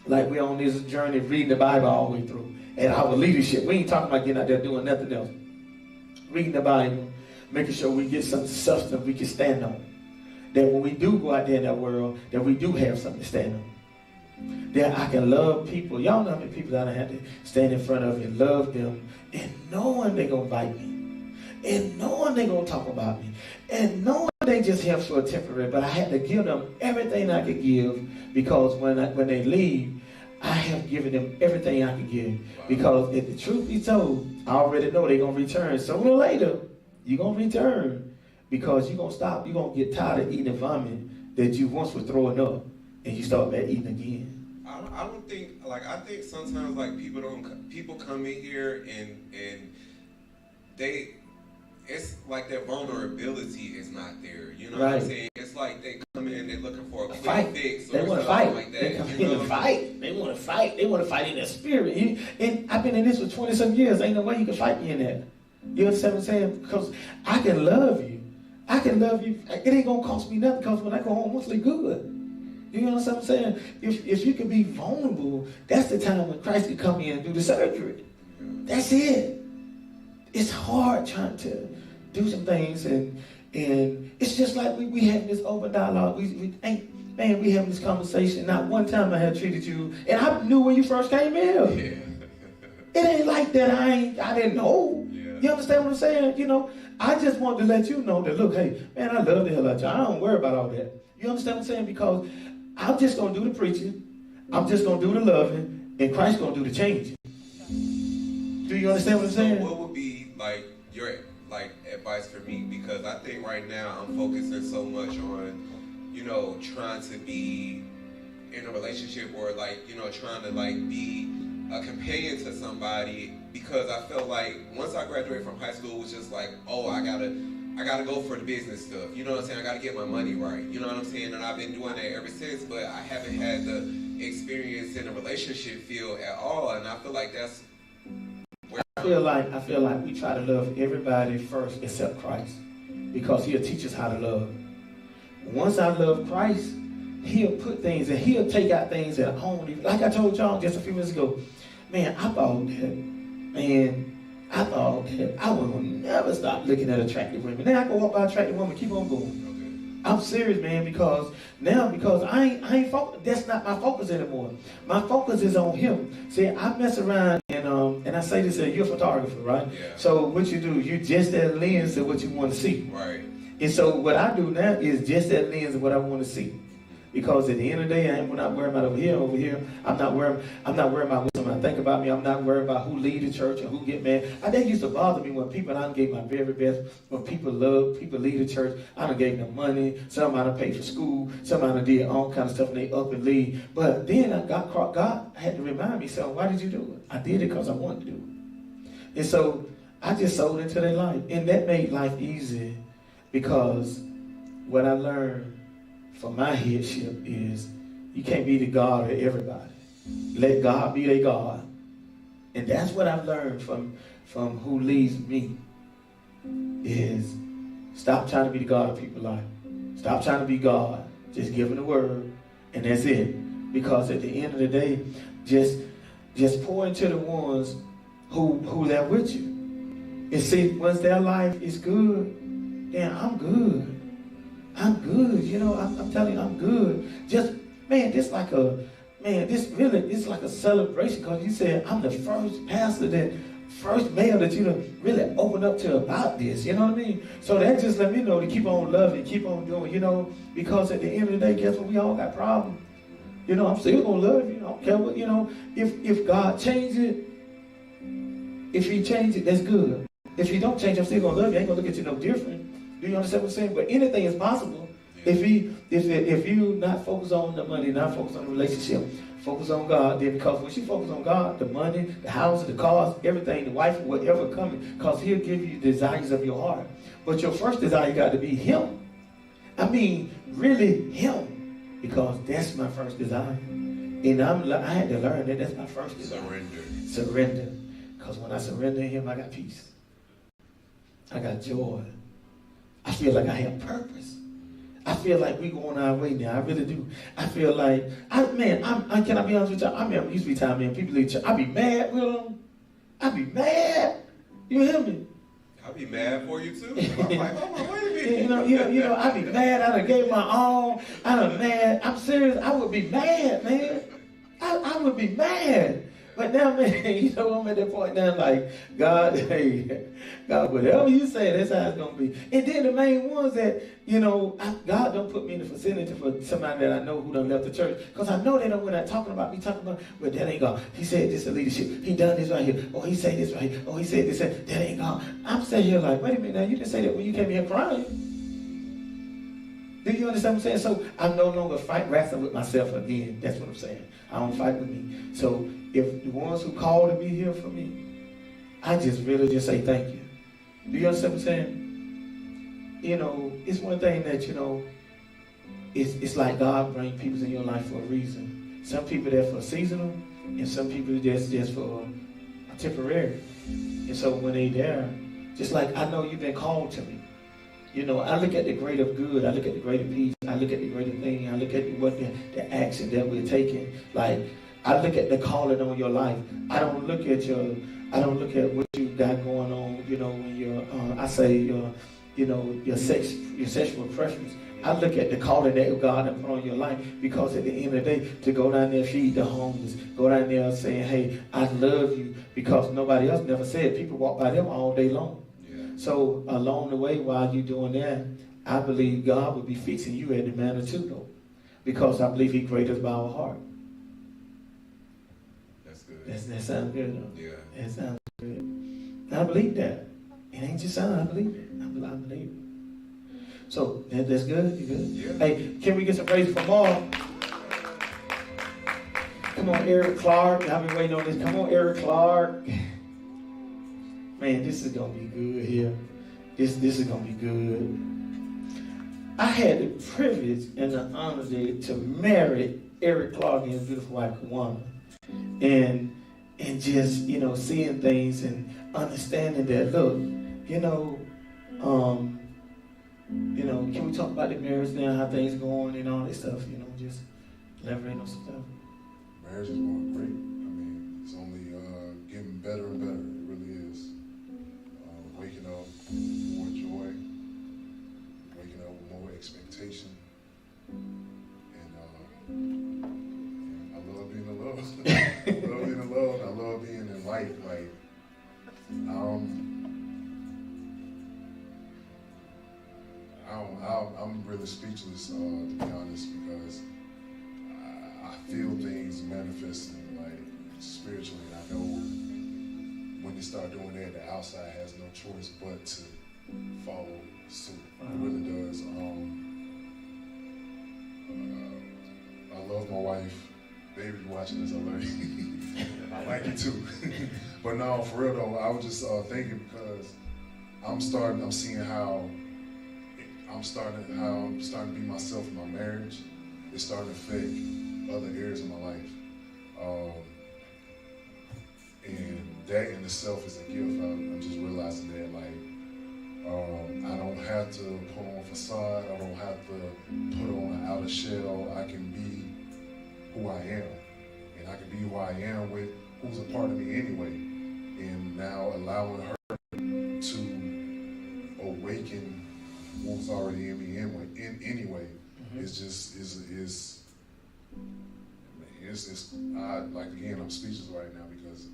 Like we're on this journey reading the Bible all the way through. And our leadership, we ain't talking about getting out there doing nothing else. Reading the Bible, making sure we get some substance we can stand on. That when we do go out there in that world, that we do have something to stand on. That I can love people. Y'all know how many people that I had to stand in front of and love them, and knowing they're going to bite me. And knowing they're going to talk about me. And knowing they just here for a temporary, but I had to give them everything I could give because when they leave, I have given them everything I could give. Because if the truth be told, I already know they're going to return. Sooner or later, you're going to return because you're going to stop. You're going to get tired of eating the vomit that you once were throwing up and you start back eating again.
I don't think, like, I think sometimes, like, people come in here and it's like their vulnerability is not there. You know what I'm saying? It's like they come in, they're looking for a quick fix or something like that.
They come in and fight. They want to fight. They want to fight in their spirit. And I've been in this for 20-some years. Ain't no way you can fight me in that. You understand what I'm saying? Because I can love you. I can love you. It ain't going to cost me nothing because when I go home, I'm mostly good. You understand what I'm saying? If you can be vulnerable, that's the time when Christ can come in and do the surgery. That's it. It's hard trying to do some things, and it's just like we having this open dialogue. We having this conversation. Not one time I had treated you, and I knew when you first came in. Yeah. It ain't like that. I didn't know. Yeah. You understand what I'm saying? You know, I just wanted to let you know that, look, hey, man, I love the hell out of you. I don't worry about all that. You understand what I'm saying? Because I'm just going to do the preaching. I'm just going to do the loving, and Christ's going to do the changing. Do you understand what I'm saying?
So what would be like your advice for me? Because I think right now I'm focusing so much on, trying to be in a relationship or trying to be a companion to somebody, because I felt like once I graduated from high school, it was just like, oh, I gotta go for the business stuff. You know what I'm saying? I gotta get my money right. You know what I'm saying? And I've been doing that ever since, but I haven't had the experience in a relationship field at all. And I feel like that's where
I feel like we try to love everybody first except Christ, because he'll teach us how to love. Once I love Christ, he'll put things and he'll take out things that I don't even, like I told y'all just a few minutes ago, man, I thought that I would never stop looking at attractive women. Now I can walk by attractive women, keep on going. Okay. I'm serious, man, because I ain't focused. That's not my focus anymore. My focus is on him. See, I mess around and I say this, you're a photographer, right?
Yeah.
So what you do, you just that lens of what you want to see.
Right.
And so what I do now is just that lens of what I want to see. Because at the end of the day, I'm not worried about over here. I'm not worried about what somebody think about me. I'm not worried about who lead the church or who get mad. That used to bother me when people, I gave my very best, when people lead the church. I done gave them money. Some I done paid for school. Some I done did all kind of stuff and they up and leave. But then God had to remind me, so why did you do it? I did it because I wanted to do it. And so I just sold into their life. And that made life easy, because what I learned from my headship is you can't be the God of everybody. Let God be their God. And that's what I've learned from who leads me, is stop trying to be the God of people's life. Stop trying to be God. Just give them the word, and that's it. Because at the end of the day, Just pour into the ones who there with you. And see, once their life is good, then I'm good. I'm good. You know, I'm telling you, I'm good. Just, man, this like it's like a celebration, because you said I'm the first pastor, first male that you done really opened up to about this. You know what I mean? So that just let me know to keep on loving, keep on doing, you know, because at the end of the day, guess what? We all got problems. You know, I'm still going to love you. I don't care what, you know, if God changes it, if he changes it, that's good. If he don't change, I'm still going to love you. I ain't going to look at you no different. Do you understand what I'm saying? But anything is possible. If you not focus on the money, not focus on the relationship, focus on God, then because once you focus on God, the money, the house, the cars, everything, the wife, whatever coming, because he'll give you the desires of your heart. But your first desire got to be him. I mean, really him, because that's my first desire. And I had to learn that that's my first desire. Surrender. Because when I surrender him, I got peace. I got joy. I feel like I have purpose. I feel like we going our way now. I really do. I feel like, can I be honest with y'all? I mean, used to be time, man. People leave church. I be mad with them. I be mad. You hear me?
I be mad for you too. I'm like, hold on, wait a minute.
You know, I be mad. I done gave my all. I done mad. I'm serious. I would be mad, man. I would be mad. But now, man, you know, I'm at that point now, like, God, hey, God, whatever you say, that's how it's going to be. And then the main ones that, you know, God don't put me in the vicinity for somebody that I know who done left the church. Because I know they don't when they're talking about me, well, that ain't God. He said this in leadership. He done this right here. Oh, he said this right here. Oh, he said this. That ain't God. I'm sitting here like, wait a minute now, you didn't say that when you came here crying. Do you understand what I'm saying? So I'm no longer wrestling with myself again. That's what I'm saying. I don't fight with me. So if the ones who called to be here for me, I just really just say thank you. Do you understand what I'm saying? You know, it's one thing that, you know, it's like God brings people in your life for a reason. Some people there for a seasonal, and some people just for a temporary. And so when they there, just like I know you've been called to me. You know, I look at the greater good, I look at the greater peace, I look at the greater thing, I look at what the action that we're taking. Like, I look at the calling on your life. I don't look at what you got going on, you know, when you're, your sexual preference. I look at the calling that God has put on your life, because at the end of the day, to go down there, feed the homeless, go down there saying, hey, I love you, because nobody else never said. People walk by them all day long. So along the way, while you're doing that, I believe God will be fixing you at the manner too, though, because I believe he created us by our heart.
That's good.
That sounds good, though.
Yeah.
That sounds good. I believe that. It ain't just sound. I believe it. I believe it. So that's good. You good?
Yeah.
Hey, can we get some praise for Mark? Come on, Eric Clark. I've been waiting on this. Come on, Eric Clark. Man, this is going to be good here. This is going to be good. I had the privilege and the honor to marry Eric Clark and his beautiful wife, Kawana. And just, you know, seeing things and understanding that, look, can we talk about the marriage now, how things going and all this stuff, you know, just elaborate on some stuff.
Marriage is going great. I mean, it's only getting better and better. It really is. Waking up with more joy, waking up with more expectation, and I love being in love. I love being in love. I love being in life. Like, I'm really speechless, to be honest, because I feel things manifesting, like, spiritually, and I know when you start doing that, the outside has no choice but to follow suit. It really does. I love my wife. Baby, watching this, I love you. I like you too. But no, for real though, I was just thinking, because I'm seeing how I'm starting to be myself in my marriage. It's starting to affect other areas of my life. And that in itself is a gift. I'm just realizing that, like, I don't have to put on a facade. I don't have to put on an outer shell. I can be who I am. and I can be who I am with who's a part of me anyway. And now allowing her to awaken what's already in me anyway is just like again, I'm speechless right now because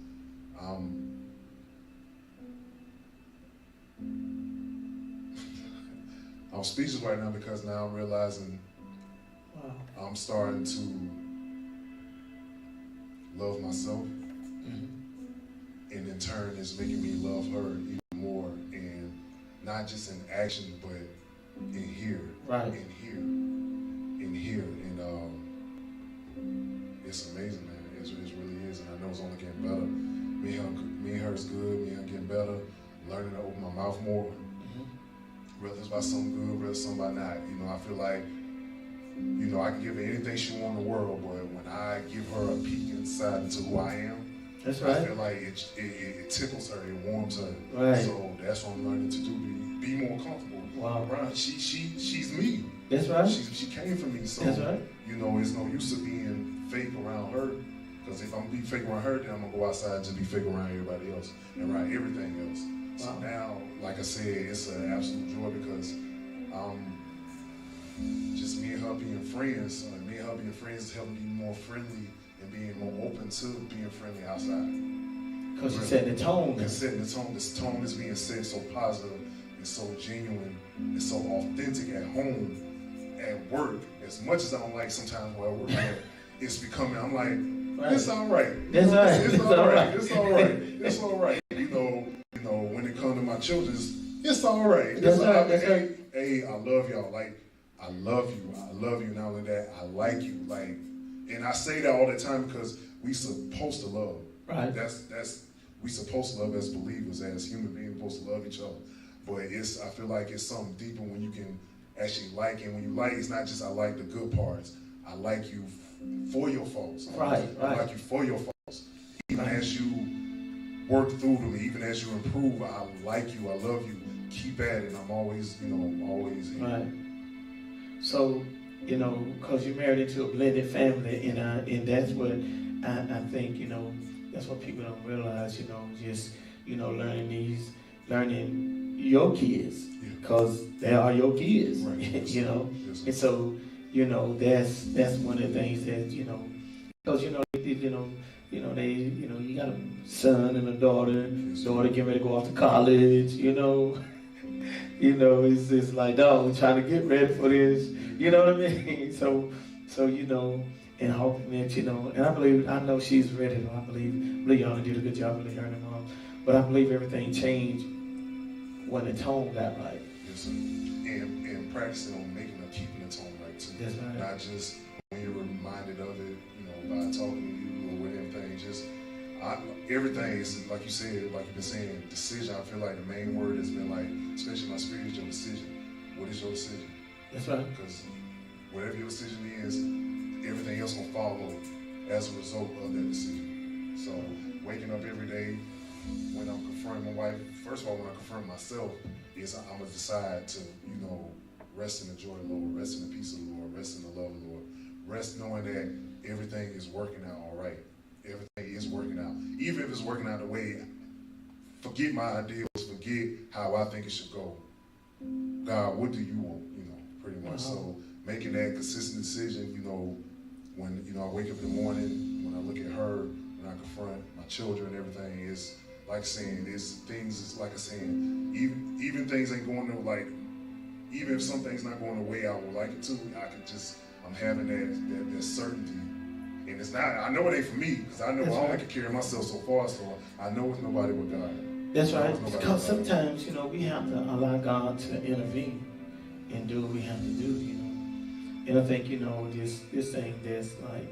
I'm speechless right now because now I'm realizing I'm starting to love myself, and in turn it's making me love her even more, and not just in action but in here, in here, and it's amazing, man. It really is, and I know it's only getting better. Me and her is good. Me and her getting better. Learning to open my mouth more. Whether it's about something good, whether it's something about not. You know, I feel like, you know, I can give her anything she wants in the world, but when I give her a peek inside into who I am,
that's right.
I feel like it tickles her, it warms her.
Right.
So that's what I'm learning to do, be more comfortable.
Wow.
Around. She's me.
That's right.
She came from me, so
that's right.
You know, it's no use of being fake around her. Because if I'm gonna be fake around her, then I'm gonna go outside and just be fake around everybody else and around everything else. So now, like I said, it's an absolute joy because just me and her being friends. Me and her being friends is helping me be more friendly and being more open to being friendly outside.
Because you're setting the tone.
Because setting the tone. This tone is being set so positive and so genuine and so authentic at home, at work. As much as I don't like sometimes where I work at, it's becoming. I'm like, it's all right.
That's right.
It's all right. It's all right. It's all right. You know, when it comes to my children, it's all right.
That's right.
Hey, I love y'all. Like, I love you. I love you. Not only that, I like you. Like, and I say that all the time because we supposed to love.
Right.
That's we supposed to love as believers, as human beings, supposed to love each other. But I feel like it's something deeper when you can actually like, and when you like, it's not just I like the good parts. I like you for your faults.
Right.
I like you for your faults. Even as you work through them, even as you improve, I like you, I love you. Keep at it. I'm always, always here.
Right. So, because you're married into a blended family, and that's what I think, that's what people don't realize, just, learning your kids, because they are your kids,
right.
Yes,
Yes,
and so, that's one of the things that, because, they, you got a son and a daughter, daughter getting ready to go off to college, it's just like, dog, trying to get ready for this, you know what I mean? So, and hoping that, and I know she's ready, I believe y'all did a good job with her and mom, but I believe everything changed when the tone got right.
Yes, sir. And practicing on keeping the tone right too.
That's right.
Not just when you're reminded of it, by talking to you or with anything, everything is, like you said, like you've been saying, decision. I feel like the main word has been like, especially my spiritual decision. What is your decision?
That's right.
Because whatever your decision is, everything else will follow as a result of that decision. So waking up every day, when I'm confronting my wife, first of all, when I confront myself, is I'm going to decide to, rest in the joy of the Lord, rest in the peace of the Lord, rest in the love of the Lord, rest knowing that everything is working out all right. Everything is working out. Even if it's working out the way, forget my ideals, forget how I think it should go. God, what do you want? Pretty much. So making that consistent decision, when, I wake up in the morning, when I look at her, when I confront my children, everything is like saying, like I saying, even things ain't going to, like, even if some things not going the way I would like it to, I'm having that certainty. And it's not, I know it ain't for me, because I know I only can carry myself so far, so I know it's nobody but God.
That's right. Because sometimes, we have to allow God to intervene and do what we have to do, And I think, this thing that's like,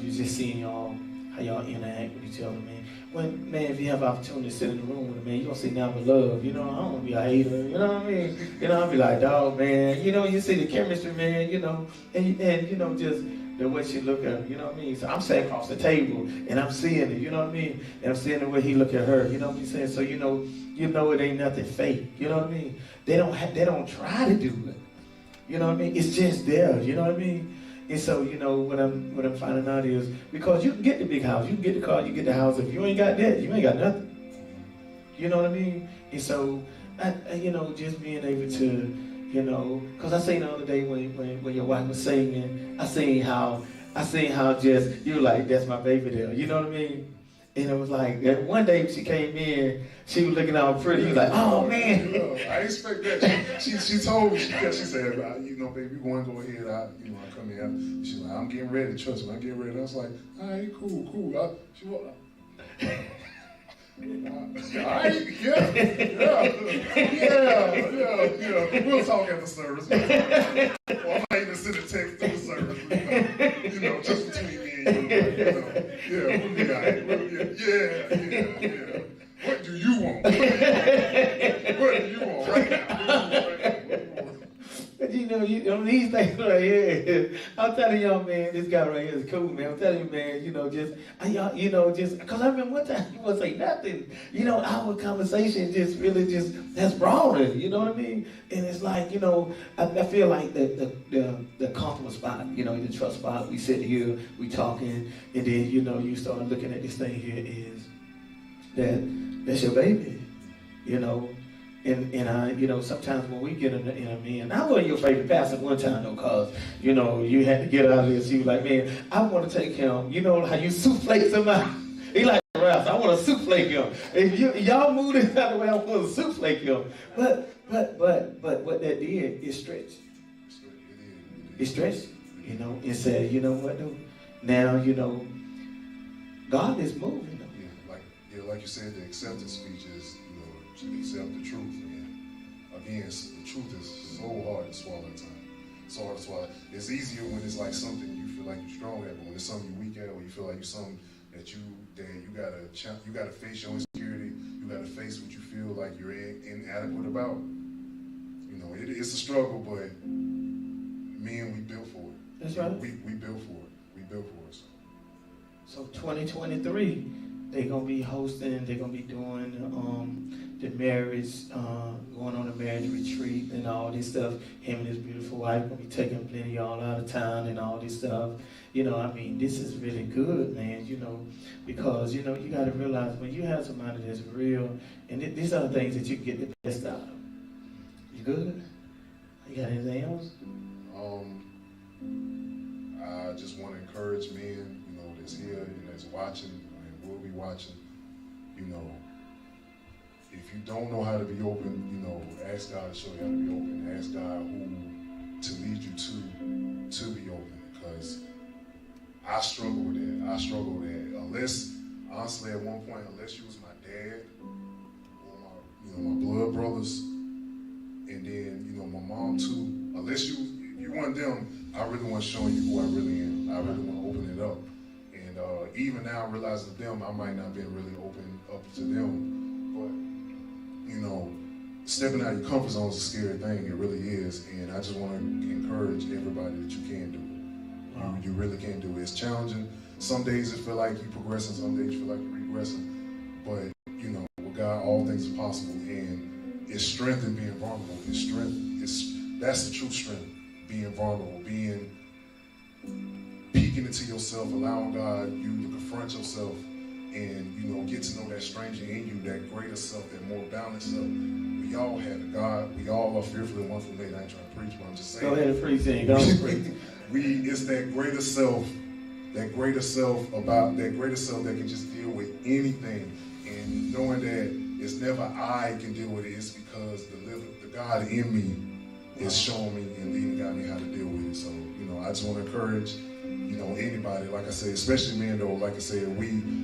just seeing y'all, how y'all interact with each other, man. When, man, if you have opportunity to sit in the room with a man, you're going to see now love, I don't want to be a hater, you know what I mean? I'll be like, dog, man, you see the chemistry, man, and just the way she look at her, you know what I mean? So I'm sitting across the table, and I'm seeing it, you know what I mean? And I'm seeing the way he look at her, you know what I'm saying? So, it ain't nothing fake, you know what I mean? They don't try to do it, you know what I mean? It's just there, you know what I mean? And so, you know, what I'm finding out is, because you can get the big house, you can get the car, you get the house. If you ain't got that, you ain't got nothing. You know what I mean? And so, you know, just being able to, you know, because I seen the other day when your wife was singing, I seen how just, you were like, that's my baby there. You know what I mean? And it was like, one day she came in, she was looking all pretty. You was like, oh, man.
I expect that. She told me, she said, you know, baby, you want to go ahead. I come in. She's like, I'm getting ready. Trust me, I'm getting ready. I was like, all right, cool. She was all right, yeah. We'll talk after service. Or I might even send a text through the service. You know, just between me and you. We'll be all right. Yeah. What do you want? What do you want right now?
But you know, these things right here, I'm telling y'all, man, this guy right here is cool, man. I'm telling you, man, you know, just, because I remember one time you wouldn't say nothing. You know, our conversation just really just has broadened, you know what I mean? And it's like, you know, I feel like the comfortable spot, you know, the trust spot, we sit here, we talking, and then, you know, you start looking at this thing here is that's your baby, you know. And I, you know, sometimes when we get in a man, I wasn't your favorite pastor one time though, cause, you know, you had to get out of this. You was like, man, I want to take him. You know how you souffle somebody? He like, Ralph, I want to souffle him. If y'all move this out of the way, I want to souffle him. But what that did is stretch. It stretched, you know, and said, you know what, though? Now, you know, God is moving.
Like you said, the acceptance speech is, you know, to accept the truth. And again, the truth is so hard to swallow at times. It's hard to swallow. It's easier when it's like something you feel like you're strong at, but when it's something you're weak at, or you feel like you're something that you gotta face your insecurity, you gotta face what you feel like you're inadequate about. You know, it's a struggle, but men, we built for it.
That's right.
We built for it. We built for it.
So 2023. They're going to be hosting, they're going to be doing the marriage, going on a marriage retreat and all this stuff. Him and his beautiful wife going to be taking plenty of y'all out of town and all this stuff. You know, I mean, this is really good, man, you know, because, you know, you got to realize when you have somebody that's real, and these are the things that you can get the best out of. You good? You got anything else?
I just want to encourage men, you know, that's here and that's watching, will be watching, you know, if you don't know how to be open, you know, ask God to show you how to be open. Ask God who to lead you to be open, because I struggle with that. Unless, honestly, at one point, unless you was my dad or my blood brothers, and then, you know, my mom too, unless you weren't them, I really want to show you who I really am. I really want to open it up. Even now, realizing them, I might not have been really open up to them, but, you know, stepping out of your comfort zone is a scary thing. It really is, and I just want to encourage everybody that you can do it. You really can do it. It's challenging. Some days it feel like you're progressing, some days you feel like you're regressing, but, you know, with God, all things are possible, and it's strength in being vulnerable. It's strength. That's the true strength, being vulnerable, peeking into yourself, allowing God, you to confront yourself and, you know, get to know that stranger in you, that greater self, that more balanced self. We all have it. God, we all are fearfully and wonderfully made. I ain't trying to preach, but I'm just saying.
Go ahead and preach it. Go ahead and preach.
It's that greater self that greater self that can just deal with anything. And knowing that it's never I can deal with it, it's because the God in me is showing me and leading God me how to deal with it. So, you know, I just want to encourage, you know, anybody, like I said, especially men though, like I said,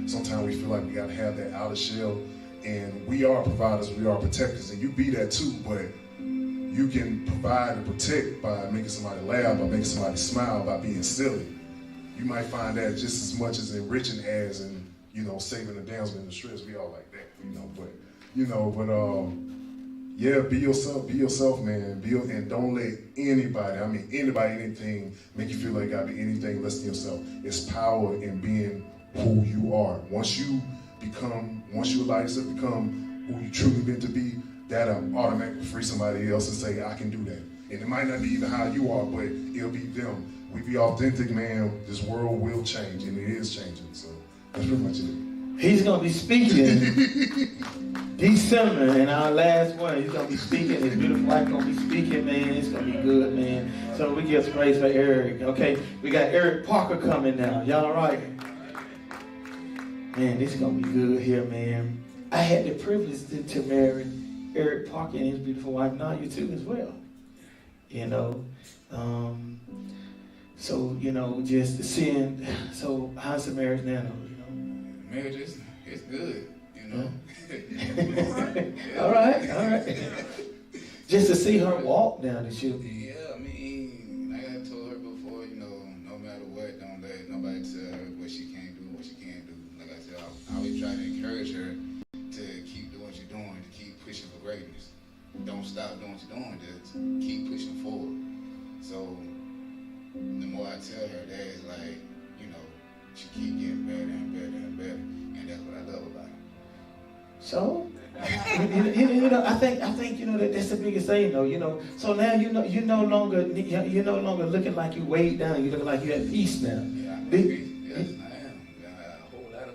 sometimes we feel like we got to have that outer shell, and we are providers, we are protectors, and you be that too, but you can provide and protect by making somebody laugh, by making somebody smile, by being silly. You might find that just as much as enriching as in, you know, saving the damsel in distress. We all like that, yeah, be yourself, man. And don't let anybody, anything make you feel like you gotta be anything less than yourself. It's power in being who you are. Once you allow yourself to become who you truly meant to be, that'll automatically free somebody else and say, I can do that. And it might not be even how you are, but it'll be them we be authentic, man, this world will change, and it is changing. So that's pretty much it.
He's going to be speaking December, and our last one. He's going to be speaking. His beautiful wife going to be speaking, man. It's going to be good, man. So we give praise for Eric. Okay, we got Eric Parker coming now. Y'all all right? Man, this is going to be good here, man. I had the privilege to marry Eric Parker and his beautiful wife, Naya, too, as well. You know, so, you know, just seeing, so how's the marriage now, you know?
Marriage is, it's good, you know.
Yeah. All right. Just to see her walk down the chute.
Yeah, I mean, like I told her before, you know, no matter what, don't let nobody tell her what she can't do, what she can't do. Like I said, I always try to encourage her to keep doing what you're doing, to keep pushing for greatness. Don't stop doing what you're doing, just keep pushing forward. So the more I tell her that, it's like, you know, she keep getting better and better and better, and that's what I love about her.
So, you know, I think you know that's the biggest thing, though. You know, so now you're no longer looking like you weighed down. You look like you at peace now.
Yeah, I'm at peace. Yes, I am. Got a whole lot of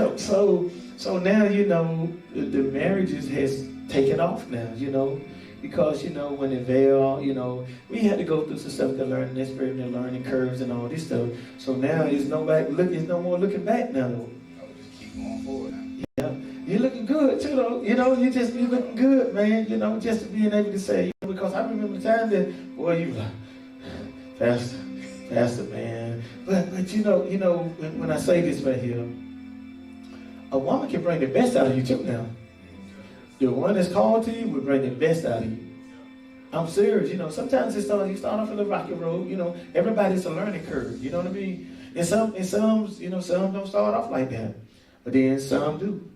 peace.
So now, you know, the marriages has taken off now, you know, because, you know, when the veil, you know, we had to go through some stuff to learn this spirit and learning curves and all this stuff. So now there's no more looking back now, though.
I would just keep going forward now.
Yeah, you're looking good too, though. You know, you're looking good, man. You know, just being able to say, you know, because I remember the time that, boy, you like, faster, man. But you know, when I say this right here, a woman can bring the best out of you too now. The one that's called to you will bring the best out of you. I'm serious, you know. Sometimes you start off in the rocky road, you know. Everybody's a learning curve, you know what I mean? And some, you know, some don't start off like that. But then some do.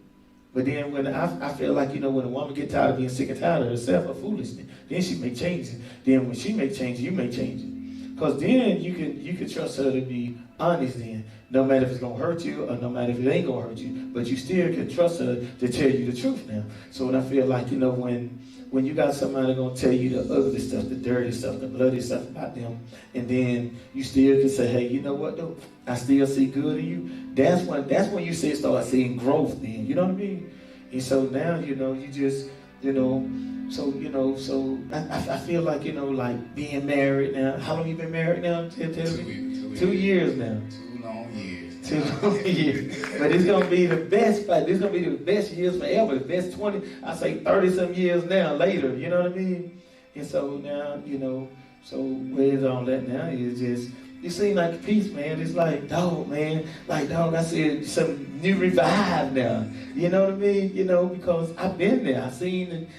But then when I feel like, you know, when a woman get tired of being sick and tired of herself or foolishness, then she make changes. Then when she make changes, you make changes. Because then you can trust her to be honest then. No matter if it's going to hurt you or no matter if it ain't going to hurt you. But you still can trust her to tell you the truth now. So when I feel like, you know, when you got somebody going to tell you the ugly stuff, the dirty stuff, the bloody stuff about them, and then you still can say, hey, you know what, though? I still see good in you. That's when you start seeing growth then. You know what I mean? And so now, you know, you just, you know, so, you know, so I feel like, you know, like being married now. How long you been married now? Tell me. 2 years now.
2 long years.
2 long years. But it's going to be the best, this is going to be the best years forever. The best 20, I say 30-some years now later. You know what I mean? And so now, you know, so where's all that now? It's just, you seem like peace, man. It's like, dog, man. Like, dog, I said, some new revive now. You know what I mean? You know, because I've been there. I seen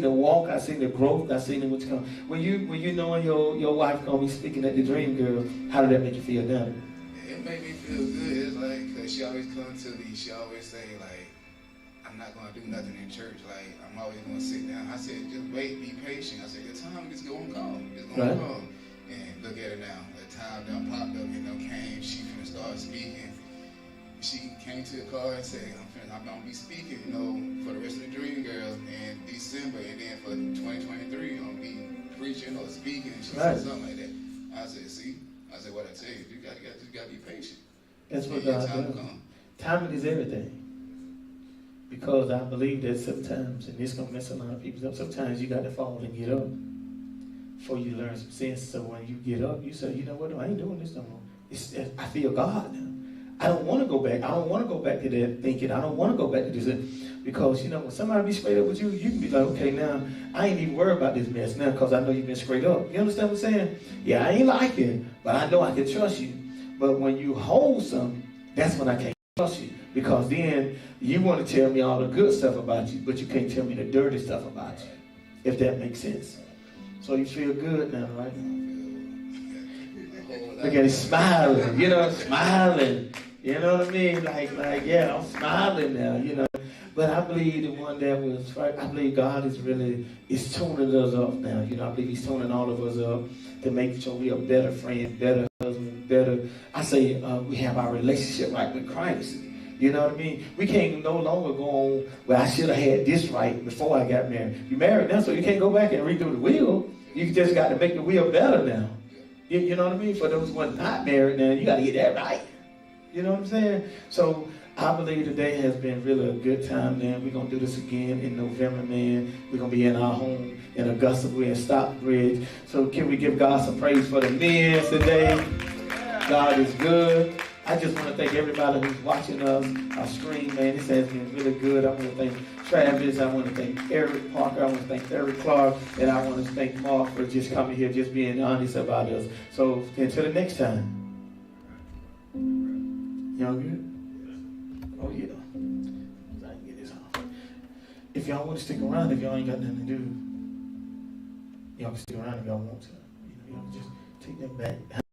the walk. I seen the growth. I seen what's coming. When you knowing your wife gonna be speaking at the Dream Girl, how did that make you feel now?
It made me feel good. It's like, cause she always come to me. She always say like, I'm not gonna do nothing in church. Like, I'm always gonna sit down. I said, just wait, be patient. I said, your time is gonna come. It's gonna come. And look at her now. The time done popped up, you know, came. She finna start speaking. She came to the car and said, I'm gonna be speaking, you know, for the rest of the Dream Girls in December, and then for 2023, I'm gonna be preaching or speaking. She said something like that. I said, see, what I tell you, you gotta be patient.
That's what God does. Timing is everything. Because I believe that sometimes, and this gonna mess a lot of people up, sometimes you got to fall and get up before you learn some sense. So when you get up, you say, you know what, I ain't doing this no more. I feel God now. I don't want to go back. I don't want to go back to that thinking. I don't want to go back to this. Because, you know, when somebody be straight up with you, you can be like, okay, now, I ain't even worried about this mess now because I know you've been straight up. You understand what I'm saying? Yeah, I ain't like it, but I know I can trust you. But when you hold something, that's when I can't trust you. Because then you want to tell me all the good stuff about you, but you can't tell me the dirty stuff about you, if that makes sense. So you feel good now, right? Look at him smiling, you know, smiling. You know what I mean? Like, yeah, I'm smiling now, you know. But I believe the one that was right, I believe God is tuning us up now. You know, I believe he's tuning all of us up to make sure we are better friends, better husband, better. I say we have our relationship right with Christ. You know what I mean? We can't no longer go on, well, I should have had this right before I got married. You married now, so you can't go back and redo the wheel. You just got to make the wheel better now. You know what I mean? For those who are not married now, you got to get that right. You know what I'm saying? So I believe today has been really a good time, man. We're going to do this again in November, man. We're going to be in our home in Augusta. We're in Stockbridge. So can we give God some praise for the men today? God is good. I just want to thank everybody who's watching us, our stream, man. This has been really good. I want to thank Travis. I want to thank Eric Parker. I want to thank Eric Clark. And I want to thank Mark for just coming here, just being honest about us. So until the next time. Y'all good? Oh, yeah. I can get this off. If y'all want to stick around, if y'all ain't got nothing to do, y'all can stick around if y'all want to. Y'all can just take them back.